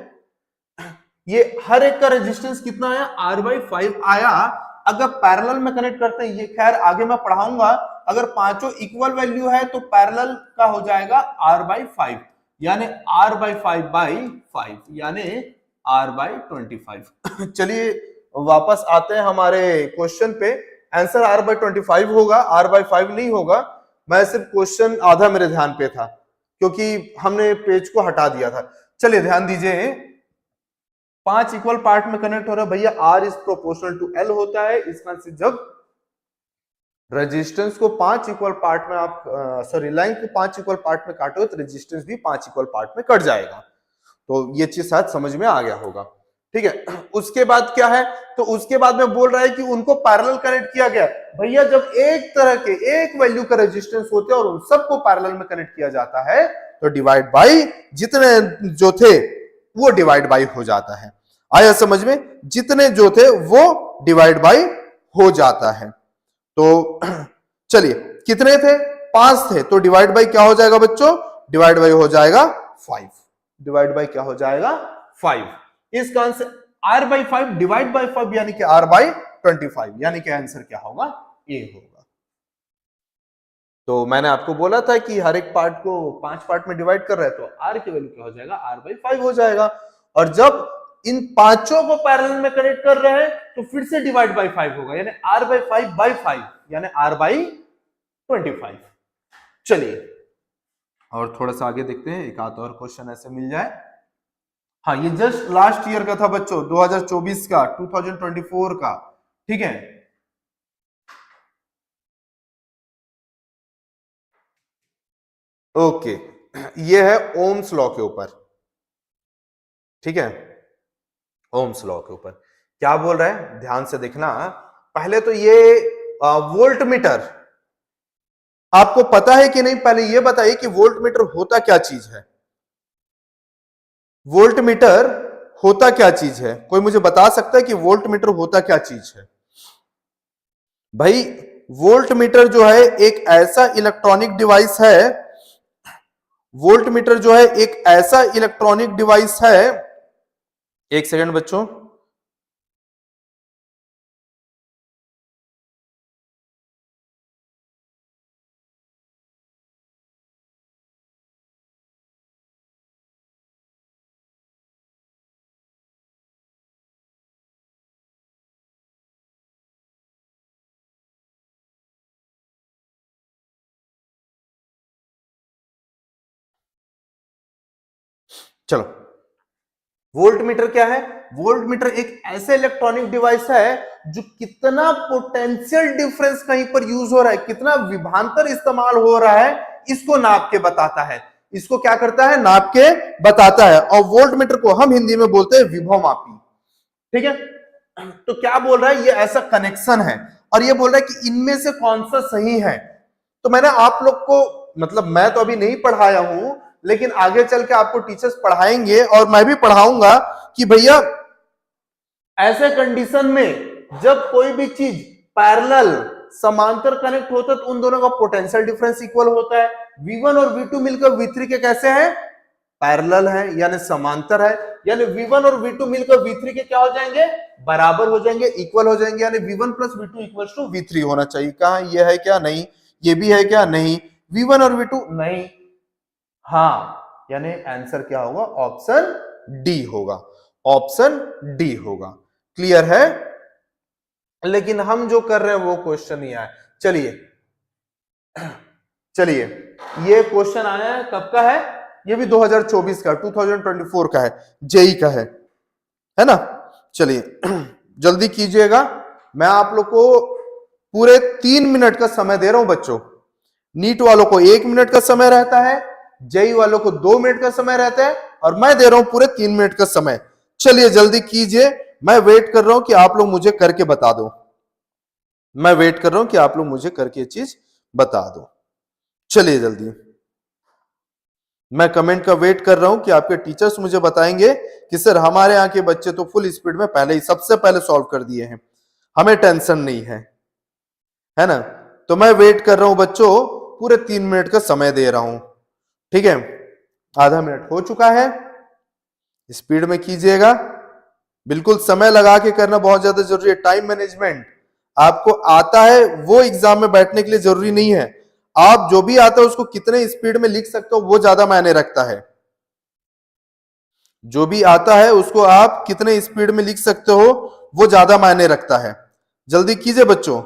ये हर एक का रेजिस्टेंस कितना आया? R/5 आया। अगर पैरेलल में कनेक्ट करते हैं, ये खैर आगे मैं पढ़ाऊंगा, अगर पांचों इक्वल वैल्यू है तो पैरेलल का हो जाएगा R/5, यानी R/5/5 यानी R/25। चलिए वापस आते हैं हमारे क्वेश्चन पे। आंसर R/25 होगा, R/5 नहीं होगा। मैं सिर्फ क्वेश्चन आधा मेरे ध्यान पे था क्योंकि हमने पेज को हटा दिया था। चलिए ध्यान दीजिए, 5 इक्वल पार्ट में कनेक्ट हो रहा है भैया, R is proportional to L होता है। इसका से जब रेजिस्टेंस को 5 इक्वल पार्ट में आप सॉरी लाइन को 5 इक्वल पार्ट में काटो तो रेजिस्टेंस भी 5 इक्वल पार्ट में कट जाएगा। तो ये चीज शायद समझ में आ गया होगा। ठीक है, उसके बाद क्या है? तो उसके बाद में बोल रहा है कि उनको पैरेलल कनेक्ट किया गया। भैया जब एक तरह के एक वैल्यू का रेजिस्टेंस होते हैं और उन सबको पैरेलल में कनेक्ट किया जाता है तो डिवाइड बाई जितने जो थे वो डिवाइड बाई हो जाता है। आया समझ में? जितने जो थे वो डिवाइड बाई हो जाता है। तो चलिए कितने थे? 5 थे, तो डिवाइड बाई क्या हो जाएगा बच्चों? डिवाइड बाई हो जाएगा 5। डिवाइड बाई क्या हो जाएगा? 5। इसका आंसर R/5 डिवाइड बाई 5 यानी कि R/25, यानी कि आंसर क्या होगा? ए होगा। तो मैंने आपको बोला था कि हर एक पार्ट को 5 पार्ट में डिवाइड कर रहे हैं, तो R की वैल्यू क्या हो जाएगा? R/5 हो जाएगा। और जब इन पांचों को पैरेलल में कनेक्ट कर रहे हैं तो फिर से डिवाइड बाई 5 होगा, यानी R/5/5 यानी R/25। चलिए और थोड़ा सा आगे देखते हैं, एक आध और क्वेश्चन ऐसे मिल जाए। हाँ, ये जस्ट लास्ट ईयर का था बच्चों, 2024 का, 2024 का। ठीक है, ओके। ये है ओम्स लॉ के ऊपर। ठीक है, ओम्स लॉ के ऊपर क्या बोल रहा है, ध्यान से देखना। पहले तो ये वोल्ट मीटर आपको पता है कि नहीं, पहले ये बताइए कि वोल्ट मीटर होता क्या चीज है। वोल्ट मीटर होता क्या चीज है, कोई मुझे बता सकता है कि वोल्ट मीटर होता क्या चीज है। भाई, वोल्ट मीटर जो है एक ऐसा इलेक्ट्रॉनिक डिवाइस है, वोल्ट मीटर जो है एक ऐसा इलेक्ट्रॉनिक डिवाइस है। एक सेकंड बच्चों, चलो। वोल्ट मीटर क्या है, वोल्ट मीटर एक ऐसे इलेक्ट्रॉनिक डिवाइस है जो कितना पोटेंशियल डिफरेंस कहीं पर यूज हो रहा है, कितना विभवांतर इस्तेमाल हो रहा है, इसको नाप के बताता है। इसको क्या करता है, नाप के बताता है। और वोल्ट मीटर को हम हिंदी में बोलते हैं विभव मापी। ठीक है, तो क्या बोल रहा है, ये ऐसा कनेक्शन है और ये बोल रहा है कि इनमें से कौन सा सही है। तो मैंने आप लोग को, मतलब मैं तो अभी नहीं पढ़ाया हूं, लेकिन आगे चल के आपको टीचर्स पढ़ाएंगे और मैं भी पढ़ाऊंगा कि भैया ऐसे कंडीशन में जब कोई भी चीज पैरेलल समांतर कनेक्ट होता है तो उन दोनों का पोटेंशियल डिफरेंस इक्वल होता है। V1 और V2 मिलकर V3 के कैसे हैं, पैरेलल है, यानी समांतर है। यानी V1 और V2 मिलकर V3 के क्या हो जाएंगे, बराबर हो जाएंगे, इक्वल हो जाएंगे। यानी V1 plus V2 equals to V3 होना चाहिए। कहा ये है क्या, नहीं। ये भी है क्या, नहीं। V1 और V2 नहीं, हाँ, यानी आंसर क्या होगा, ऑप्शन डी होगा, ऑप्शन डी होगा। क्लियर है, लेकिन हम जो कर रहे हैं वो क्वेश्चन ही आया। चलिए चलिए, ये क्वेश्चन आया है, कब का है, ये भी 2024 का, 2024 का है, जेई का है ना। चलिए जल्दी कीजिएगा, मैं आप लोग को पूरे 3 मिनट का समय दे रहा हूं बच्चों। नीट वालों को 1 मिनट का समय रहता है, जेई वालों को 2 मिनट का समय रहता है, और मैं दे रहा हूं पूरे 3 मिनट का समय। चलिए जल्दी कीजिए, मैं वेट कर रहा हूं कि आप लोग मुझे करके बता दो। मैं वेट कर रहा हूं कि आप लोग मुझे करके चीज बता दो। चलिए जल्दी, मैं कमेंट का वेट कर रहा हूं कि आपके टीचर्स मुझे बताएंगे कि सर हमारे यहाँ के बच्चे तो फुल स्पीड में पहले ही सबसे पहले सॉल्व कर दिए हैं, हमें टेंशन नहीं है ना। तो मैं वेट कर रहा हूं बच्चों, पूरे 3 मिनट का समय दे रहा हूं। ठीक है, आधा मिनट हो चुका है, स्पीड में कीजिएगा, बिल्कुल समय लगा के करना बहुत ज्यादा जरूरी है। टाइम मैनेजमेंट आपको आता है वो एग्जाम में बैठने के लिए जरूरी नहीं है, आप जो भी आता है उसको कितने स्पीड में लिख सकते हो वो ज्यादा मायने रखता है। जो भी आता है उसको आप कितने स्पीड में लिख सकते हो वो ज्यादा मायने रखता है। जल्दी कीजिए बच्चों,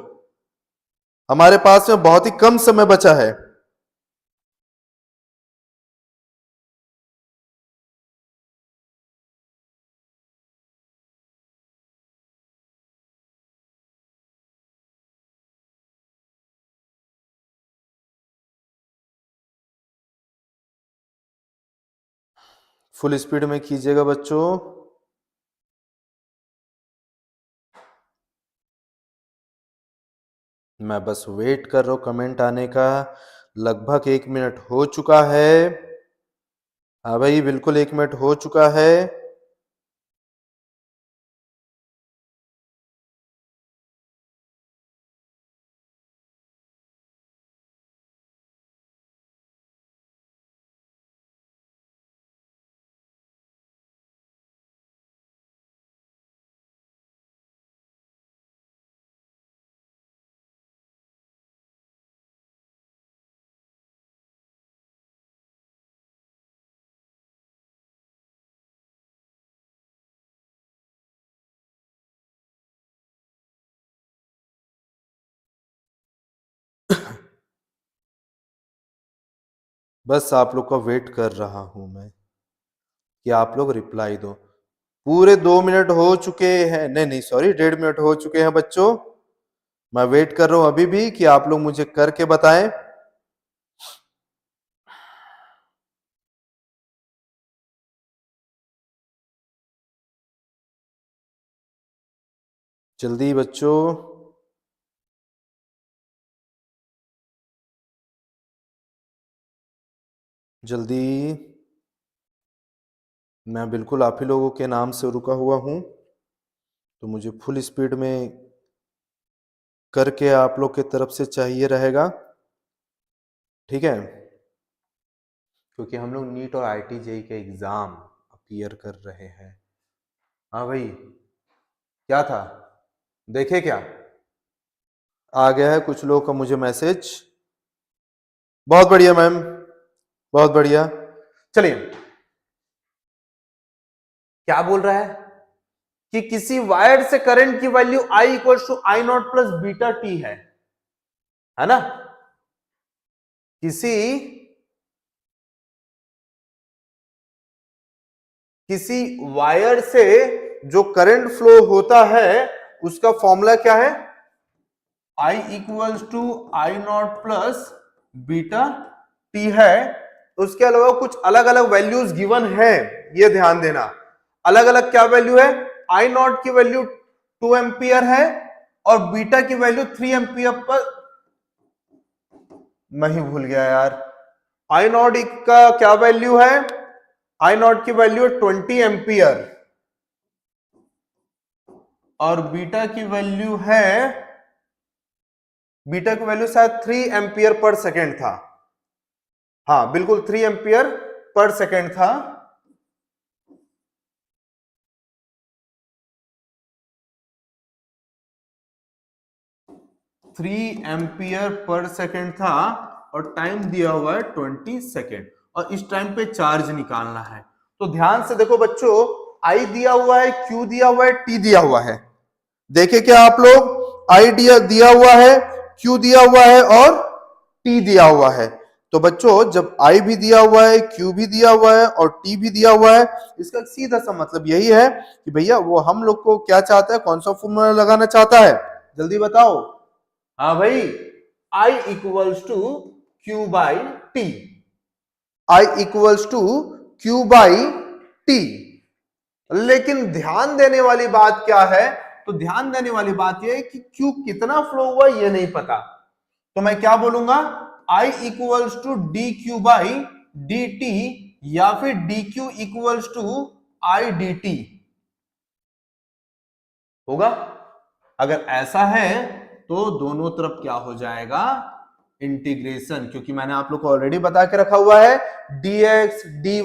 हमारे पास में बहुत ही कम समय बचा है। फुल स्पीड में कीजिएगा बच्चों। मैं बस वेट कर रहा हूं कमेंट आने का, लगभग 1 मिनट हो चुका है। हाँ भाई, बिल्कुल 1 मिनट हो चुका है। बस आप लोग का वेट कर रहा हूं मैं कि आप लोग रिप्लाई दो। पूरे 2 मिनट हो चुके हैं, नहीं नहीं सॉरी 1.5 मिनट हो चुके हैं बच्चों। मैं वेट कर रहा हूं अभी भी कि आप लोग मुझे करके बताएं। जल्दी बच्चों, जल्दी। मैं बिल्कुल आप ही लोगों के नाम से रुका हुआ हूं, तो मुझे फुल स्पीड में करके आप लोग की तरफ से चाहिए रहेगा, ठीक है? क्योंकि हम लोग नीट और आईटी जेई के एग्जाम अपीयर कर रहे हैं। हाँ भाई, क्या था, देखे क्या? आ गया है कुछ लोगों का मुझे मैसेज। बहुत बढ़िया मैम, बहुत बढ़िया। चलिए, क्या बोल रहा है कि किसी वायर से करंट की value I equal to I naught plus beta T है ना? किसी वायर से जो करंट फ्लो होता है उसका फॉर्मूला क्या है? I equals to I naught plus beta T है। उसके अलावा कुछ अलग अलग वैल्यूज गिवन है, ये ध्यान देना। अलग अलग क्या वैल्यू है? आई नॉट की वैल्यू 2 एम्पियर है और बीटा की वैल्यू 3 एम्पियर पर। मैं ही भूल गया यार, आई नॉट का क्या वैल्यू है? आई नॉट की वैल्यू 20 एम्पियर और बीटा की वैल्यू है, बीटा की वैल्यू शायद 3 एम्पियर पर सेकेंड था। हाँ बिल्कुल 3 एम्पियर पर सेकेंड था। थ्री एम्पियर पर सेकेंड था और टाइम दिया हुआ है 20 सेकेंड और इस टाइम पे चार्ज निकालना है। तो ध्यान से देखो बच्चों, आई दिया हुआ है, क्यू दिया हुआ है, टी दिया हुआ है। देखे क्या आप लोग? आई दिया हुआ है, क्यू दिया हुआ है और टी दिया हुआ है। तो बच्चों जब आई भी दिया हुआ है, क्यू भी दिया हुआ है और टी भी दिया हुआ है, इसका सीधा सा मतलब यही है कि भैया वो हम लोग को क्या चाहता है, कौन सा फॉर्मूला लगाना चाहता है, जल्दी बताओ। हाँ भाई, I equals to Q by T. I equals to Q by T. लेकिन ध्यान देने वाली बात क्या है? तो ध्यान देने वाली बात यह है कि क्यू कितना फ्लो हुआ ये नहीं पता। तो मैं क्या बोलूंगा? I equals to D Q by D T या फिर D Q equals to I D T होगा। अगर ऐसा है तो दोनों तरफ क्या हो जाएगा? इंटीग्रेशन, क्योंकि मैंने आप लोग को ऑलरेडी बता के रखा हुआ है dx, dy,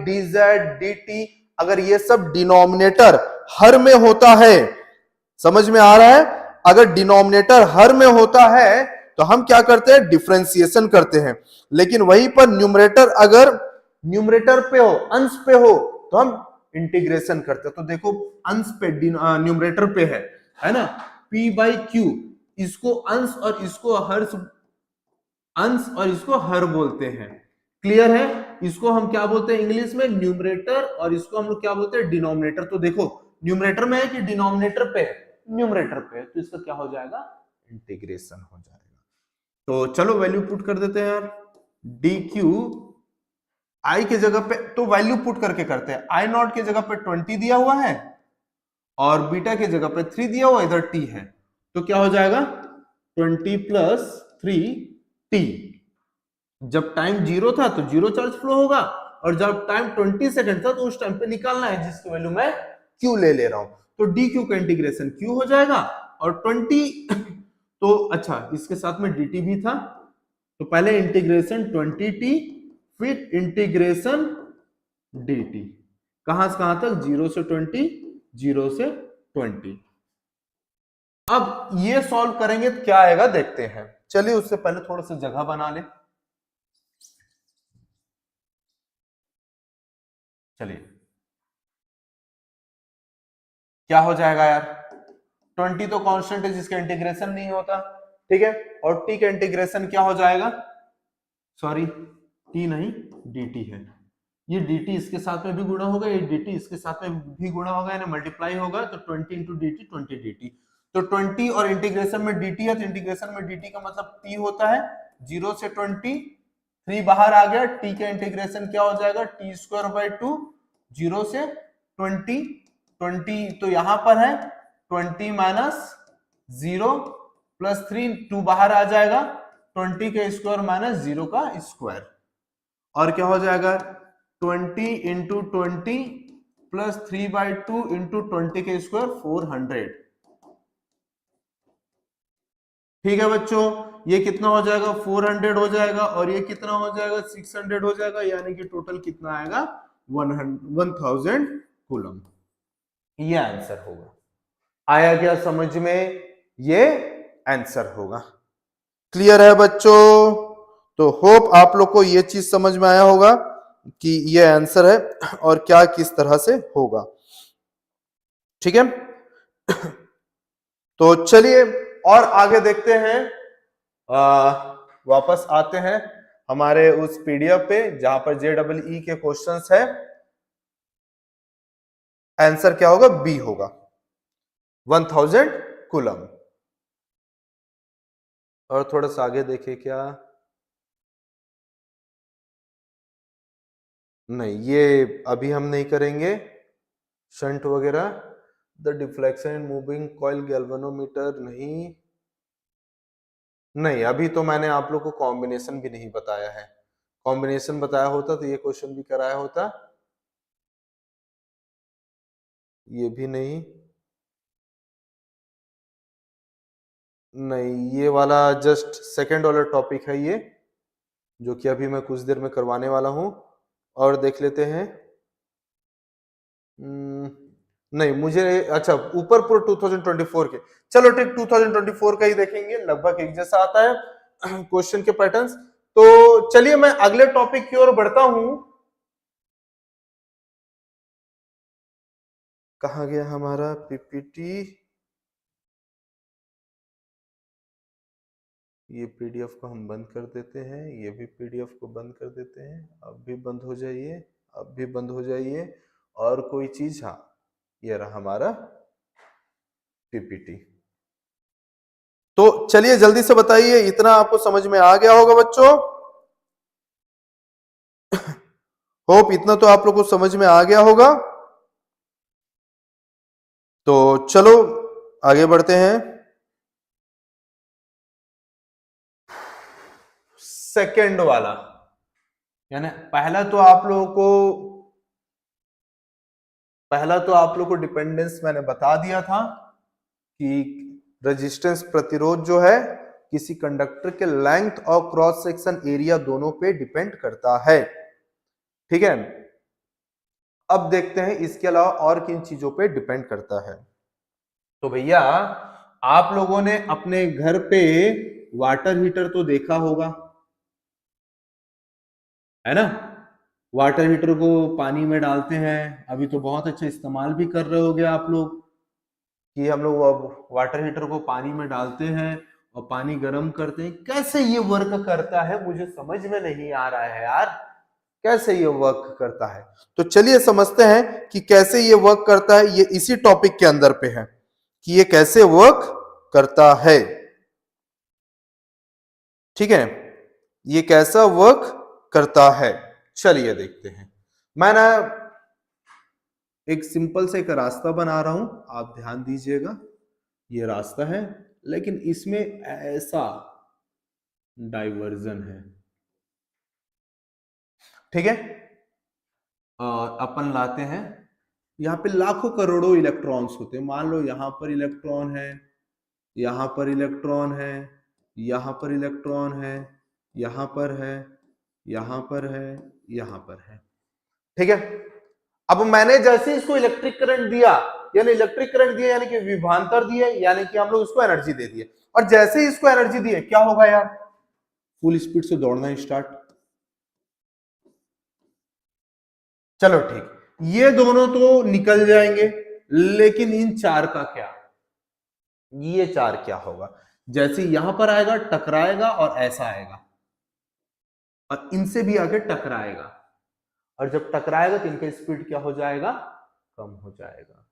dz, dt, अगर ये सब डिनोमिनेटर हर में होता है, समझ में आ रहा है? अगर डिनोमिनेटर हर में होता है तो हम क्या करते हैं? डिफरेंशिएशन करते हैं। लेकिन वहीं पर न्यूमरेटर अगर न्यूमरेटर पे हो, अंश पे हो, तो हम इंटीग्रेशन करते हैं। तो देखो अंश पे न्यूमरेटर पे है ना, p बाई क्यू, इसको अंश और इसको हर, अंश और इसको हर बोलते हैं। क्लियर है? इसको हम क्या बोलते हैं इंग्लिश में? न्यूमरेटर, और इसको हम लोग क्या बोलते हैं? डिनोमिनेटर। तो देखो न्यूमरेटर में है कि डिनोमिनेटर पे है? न्यूमरेटर पे है, तो इसका क्या हो जाएगा? इंटीग्रेशन हो जाएगा। तो चलो वैल्यू पुट कर देते हैं यार। डी क्यू आई की जगह पे तो वैल्यू पुट करके करते हैं। आई नॉट की जगह पे 20 दिया हुआ है और बीटा की जगह पे 3 दिया हुआ, इधर टी है, तो क्या हो जाएगा? 20 प्लस 3 टी। जब टाइम 0 था तो 0 चार्ज फ्लो होगा और जब टाइम 20 सेकंड था तो उस टाइम पे निकालना है जिसकी वैल्यू मैं क्यू ले रहा हूं। तो डी क्यू का इंटीग्रेशन क्यू हो जाएगा और 20 तो अच्छा इसके साथ में dt भी था, तो पहले इंटीग्रेशन 20t फिर इंटीग्रेशन dt। कहां से कहां तक? 0 से 20, 0 से 20। अब ये सॉल्व करेंगे तो क्या आएगा देखते हैं। चलिए उससे पहले थोड़ा सा जगह बना ले। चलिए क्या हो जाएगा यार? 20 तो कांस्टेंट है जिसका इंटीग्रेशन नहीं होता, ठीक है, और t का इंटीग्रेशन क्या हो जाएगा? सॉरी टी नहीं dt है। ये dt इसके साथ में भी गुणा होगा, ये dt इसके साथ में भी गुणा होगा, यानी मल्टीप्लाई होगा, तो 20 इंटू डी टी 20 dt। तो 20 और इंटीग्रेशन में dt है, तो इंटीग्रेशन में dt का मतलब t होता है 0 से 20, 3 बाहर आ गया, t का इंटीग्रेशन क्या हो जाएगा t स्क्वायर बाई 2, 0 से 20, 20 तो यहां पर है 20 माइनस 0 प्लस 3, 2 बाहर आ जाएगा, 20 का स्क्वायर माइनस 0 का स्क्वायर, और क्या हो जाएगा 20 इंटू 20 प्लस 3/2 इंटू 20 के स्क्वायर 400। ठीक है बच्चों, ये कितना हो जाएगा 400 हो जाएगा, और ये कितना हो जाएगा 600 हो जाएगा, यानी कि टोटल कितना आएगा 1000 कूलम। ये आंसर होगा। आया क्या समझ में? ये आंसर होगा। क्लियर है बच्चों? तो होप आप लोग को ये चीज समझ में आया होगा कि ये आंसर है और क्या किस तरह से होगा। ठीक है, तो चलिए और आगे देखते हैं। वापस आते हैं हमारे उस पीडीएफ पे जहां पर JEE के क्वेश्चंस है। आंसर क्या होगा? बी होगा 1000 कूलम। और थोड़ा सा आगे देखिए, क्या नहीं, ये अभी हम नहीं करेंगे शंट वगैरह। The deflection in moving coil galvanometer नहीं, अभी तो मैंने आप लोग को कॉम्बिनेशन भी नहीं बताया है। कॉम्बिनेशन बताया होता तो ये क्वेश्चन भी कराया होता। ये भी नहीं, ये वाला जस्ट सेकंड वाला टॉपिक है ये, जो कि अभी मैं कुछ देर में करवाने वाला हूं। और देख लेते हैं। नहीं मुझे, अच्छा ऊपर पूरा 2024 के, चलो ठीक 2024 का ही देखेंगे, लगभग एक जैसा आता है क्वेश्चन के पैटर्न्स। तो चलिए मैं अगले टॉपिक की ओर बढ़ता हूं। कहां गया हमारा पीपीटी? ये पीडीएफ को हम बंद कर देते हैं, ये भी पीडीएफ को बंद कर देते हैं। अब भी बंद हो जाइए, अब भी बंद हो जाइए। और कोई चीज? हाँ, ये रहा हमारा पीपीटी। तो चलिए जल्दी से बताइए, इतना आपको समझ में आ गया होगा बच्चों? होप इतना तो आप लोग को समझ में आ गया होगा। तो चलो आगे बढ़ते हैं। सेकंड वाला, यानी पहला तो आप लोगों को डिपेंडेंस मैंने बता दिया था कि रेजिस्टेंस प्रतिरोध जो है किसी कंडक्टर के लेंथ और क्रॉस सेक्शन एरिया दोनों पे डिपेंड करता है। ठीक है, अब देखते हैं इसके अलावा और किन चीजों पे डिपेंड करता है। तो भैया आप लोगों ने अपने घर पे वाटर हीटर तो देखा होगा, है ना? वाटर हीटर को पानी में डालते हैं, अभी तो बहुत अच्छा इस्तेमाल भी कर रहे होगे आप लोग, कि हम लोग वाटर हीटर को पानी में डालते हैं और पानी गर्म करते हैं। कैसे ये वर्क करता है मुझे समझ में नहीं आ रहा है यार, कैसे ये वर्क करता है? तो चलिए समझते हैं कि कैसे ये वर्क करता है। ये इसी टॉपिक के अंदर पे है कि ये कैसे वर्क करता है। ठीक है, ये कैसा वर्क करता है, चलिए देखते हैं। मैं ना एक सिंपल से एक रास्ता बना रहा हूं, आप ध्यान दीजिएगा। ये रास्ता है, लेकिन इसमें ऐसा डाइवर्जन है। ठीक है, और अपन लाते हैं, यहाँ पे लाखों करोड़ों इलेक्ट्रॉन्स होते हैं। मान लो यहाँ पर इलेक्ट्रॉन है, यहाँ पर इलेक्ट्रॉन है, यहाँ पर इलेक्ट्रॉन है, यहाँ पर है, यहाँ पर है, यहाँ पर है। ठीक है, अब मैंने जैसे इसको इलेक्ट्रिक करंट दिया, यानी कि विभवांतर दिए, यानी कि हम लोग इसको एनर्जी दे दिए, और जैसे ही इसको एनर्जी दिए क्या होगा यार? फुल स्पीड से दौड़ना स्टार्ट। चलो ठीक, ये दोनों तो निकल जाएंगे, लेकिन इन चार का क्या? ये चार क्या होगा? जैसे यहां पर आएगा टकराएगा और ऐसा आएगा, और इनसे भी आगे टकराएगा, और जब टकराएगा तो इनका स्पीड क्या हो जाएगा, कम हो जाएगा।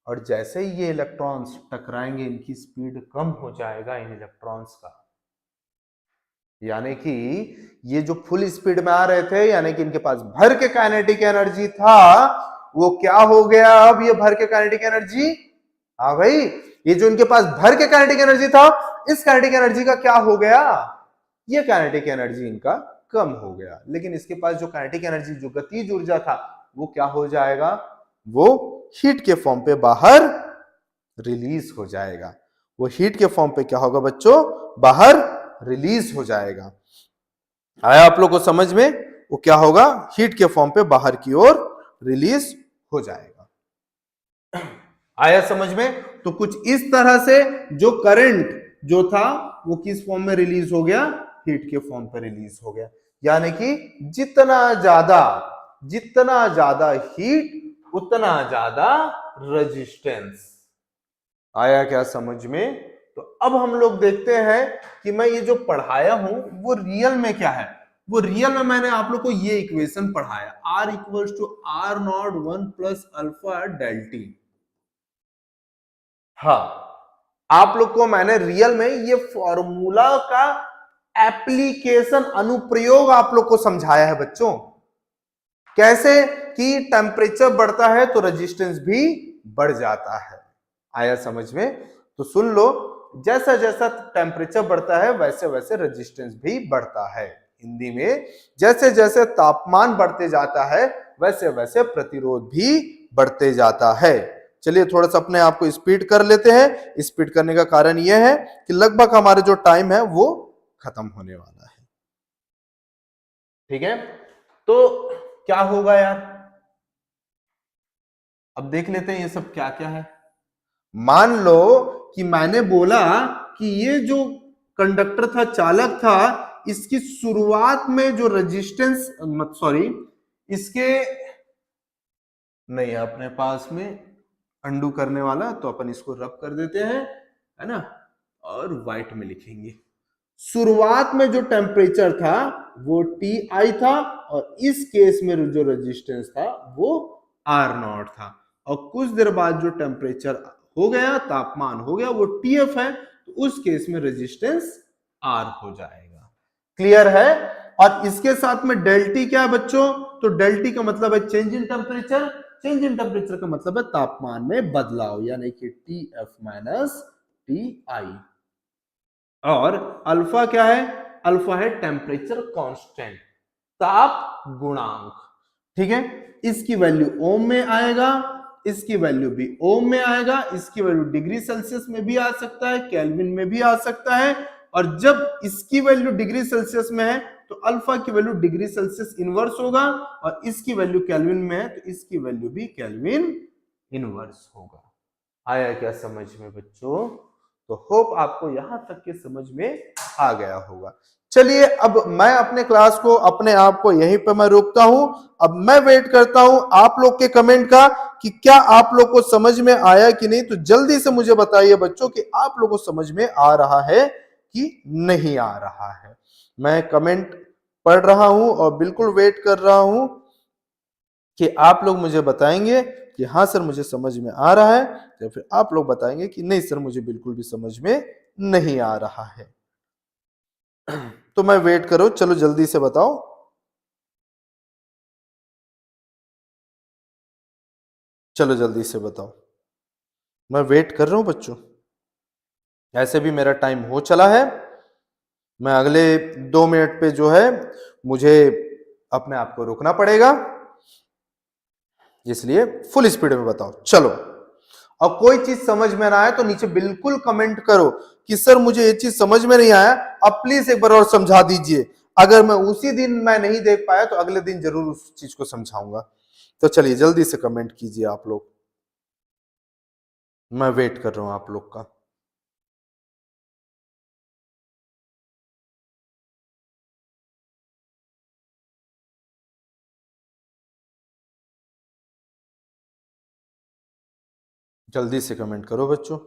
और जैसे ही ये इलेक्ट्रॉन्स टकराएंगे इनकी स्पीड कम हो जाएगा इन इलेक्ट्रॉन्स का, यानी कि ये जो फुल स्पीड में आ रहे थे, यानी कि इनके पास भर के काइनेटिक एनर्जी था, वो क्या हो गया अब, ये भर के काइनेटिक एनर्जी, हाँ भाई, ये जो इनके पास भर के काइनेटिक एनर्जी था, इस काइनेटिक एनर्जी का क्या हो गया, ये काइनेटिक एनर्जी इनका कम हो गया। लेकिन इसके पास जो काइनेटिक एनर्जी, जो गतिज ऊर्जा था, वो क्या हो जाएगा, वो हीट के फॉर्म पे बाहर रिलीज हो जाएगा। वो हीट के फॉर्म पे क्या होगा बच्चों, बाहर रिलीज हो जाएगा। आया आप लोग को समझ में, वो क्या होगा, हीट के फॉर्म पे बाहर की ओर रिलीज हो जाएगा। आया समझ में। तो कुछ इस तरह से जो करंट जो था वो किस फॉर्म में रिलीज हो गया, हीट के फॉर्म पे रिलीज हो गया। यानी कि जितना ज्यादा हीट उतना ज्यादा रेजिस्टेंस। आया क्या समझ में। तो अब हम लोग देखते हैं कि मैं ये जो पढ़ाया हूं वो रियल में क्या है। वो रियल में मैंने आप लोग को ये इक्वेशन पढ़ाया, R equals to R naught 1 plus alpha del T. हाँ, आप लोग को मैंने रियल में ये फॉर्मूला का एप्लीकेशन, अनुप्रयोग आप लोग को समझाया है बच्चों। कैसे कि टेम्परेचर बढ़ता है तो रेजिस्टेंस भी बढ़ जाता है। आया समझ में। तो सुन लो, जैसा जैसा टेम्परेचर बढ़ता है वैसे वैसे रेजिस्टेंस भी बढ़ता है। हिंदी में, जैसे जैसे तापमान बढ़ते जाता है वैसे वैसे प्रतिरोध भी बढ़ते जाता है। चलिए थोड़ा सा अपने आप को स्पीड कर लेते हैं। स्पीड करने का कारण यह है कि लगभग हमारे जो टाइम है वो खत्म होने वाला है। ठीक है, तो क्या होगा यार, अब देख लेते हैं ये सब क्या क्या है। मान लो कि मैंने बोला कि ये जो कंडक्टर था, चालक था, इसकी शुरुआत में जो रेजिस्टेंस, सॉरी, इसके नहीं है अपने पास में अंडू करने वाला, तो अपन इसको रब कर देते हैं, है ना, और व्हाइट में लिखेंगे। शुरुआत में जो टेम्परेचर था वो टी आई था, और इस केस में जो रेजिस्टेंस था वो आर नॉट था। और कुछ देर बाद जो टेम्परेचर हो गया, तापमान हो गया, वो टी एफ है, तो उस केस में रेजिस्टेंस आर हो जाएगा। क्लियर है। और इसके साथ में डेल टी क्या है बच्चों, तो डेल टी का मतलब है change in temperature. Change in temperature का मतलब है तापमान में बदलाव, यानी कि T F minus T I. और अल्फा क्या है, अल्फा है टेम्परेचर कांस्टेंट, ताप गुणांक। ठीक है, इसकी वैल्यू ओम में आएगा, इसकी वैल्यू भी ओम में आएगा, इसकी वैल्यू डिग्री सेल्सियस में भी आ सकता है, केल्विन में भी आ सकता है। और जब इसकी वैल्यू डिग्री सेल्सियस में है तो अल्फा की वैल्यू डिग्री सेल्सियस इनवर्स होगा, और इसकी वैल्यू केल्विन में है तो इसकी वैल्यू भी केल्विन इनवर्स होगा। आया क्या समझ में बच्चों। तो होप आपको यहां तक के समझ में आ गया होगा। चलिए अब मैं अपने क्लास को, अपने आप को यहीं पर मैं रोकता हूं। अब मैं वेट करता हूं आप लोग के कमेंट का कि क्या आप लोग को समझ में आया कि नहीं। तो जल्दी से मुझे बताइए बच्चों कि आप लोग को समझ में आ रहा है कि नहीं आ रहा है। मैं कमेंट पढ़ रहा हूं और बिल्कुल वेट कर रहा हूं कि आप लोग मुझे बताएंगे कि हाँ सर मुझे समझ में आ रहा है, या फिर आप लोग बताएंगे कि नहीं सर मुझे बिल्कुल भी समझ में नहीं आ रहा है। तो मैं वेट करो, चलो जल्दी से बताओ। चलो जल्दी से बताओ, मैं वेट कर रहा हूं बच्चों। ऐसे भी मेरा टाइम हो चला है, मैं अगले 2 मिनट पे जो है मुझे अपने आप को रोकना पड़ेगा, इसलिए फुल स्पीड में बताओ। चलो, और कोई चीज समझ में ना आए तो नीचे बिल्कुल कमेंट करो कि सर मुझे ये चीज समझ में नहीं आया, अब प्लीज एक बार और समझा दीजिए। अगर मैं उसी दिन मैं नहीं देख पाया तो अगले दिन जरूर उस चीज को समझाऊंगा। तो चलिए जल्दी से कमेंट कीजिए आप लोग, मैं वेट कर रहा हूं आप लोग का। जल्दी से कमेंट करो बच्चों।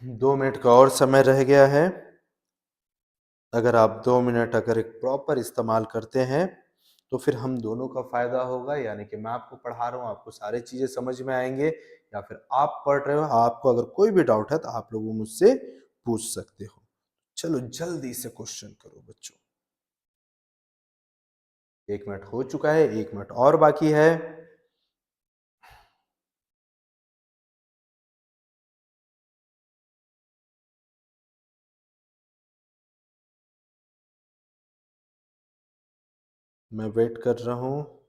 2 मिनट का और समय रह गया है। अगर आप 2 मिनट अगर एक प्रॉपर इस्तेमाल करते हैं तो फिर हम दोनों का फायदा होगा, यानी कि मैं आपको पढ़ा रहा हूँ, आपको सारी चीजें समझ में आएंगे, या फिर आप पढ़ रहे हो, आपको अगर कोई भी डाउट है तो आप लोग मुझसे पूछ सकते हो। चलो जल्दी से क्वेश्चन करो बच्चों। 1 मिनट हो चुका है, 1 मिनट और बाकी है। मैं वेट कर रहा हूँ।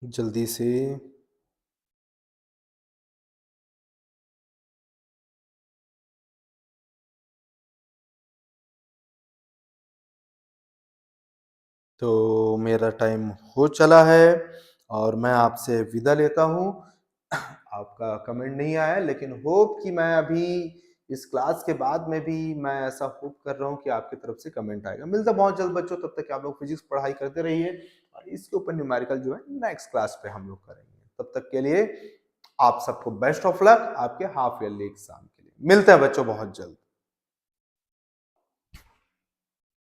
जल्दी से। तो मेरा टाइम हो चला है और मैं आपसे विदा लेता हूँ। आपका कमेंट नहीं आया, लेकिन होप कि मैं अभी इस क्लास के बाद में भी मैं ऐसा होप कर रहा हूँ कि आपकी तरफ से कमेंट आएगा। मिलता बहुत जल्द बच्चों, तब तक आप लोग फिजिक्स पढ़ाई करते रहिए और इसके ऊपर न्यूमेरिकल जो है नेक्स्ट क्लास पे हम लोग करेंगे। तब तक के लिए आप सबको बेस्ट ऑफ लक आपके हाफ ईयरली एग्जाम के लिए। मिलते हैं बच्चों बहुत जल्द।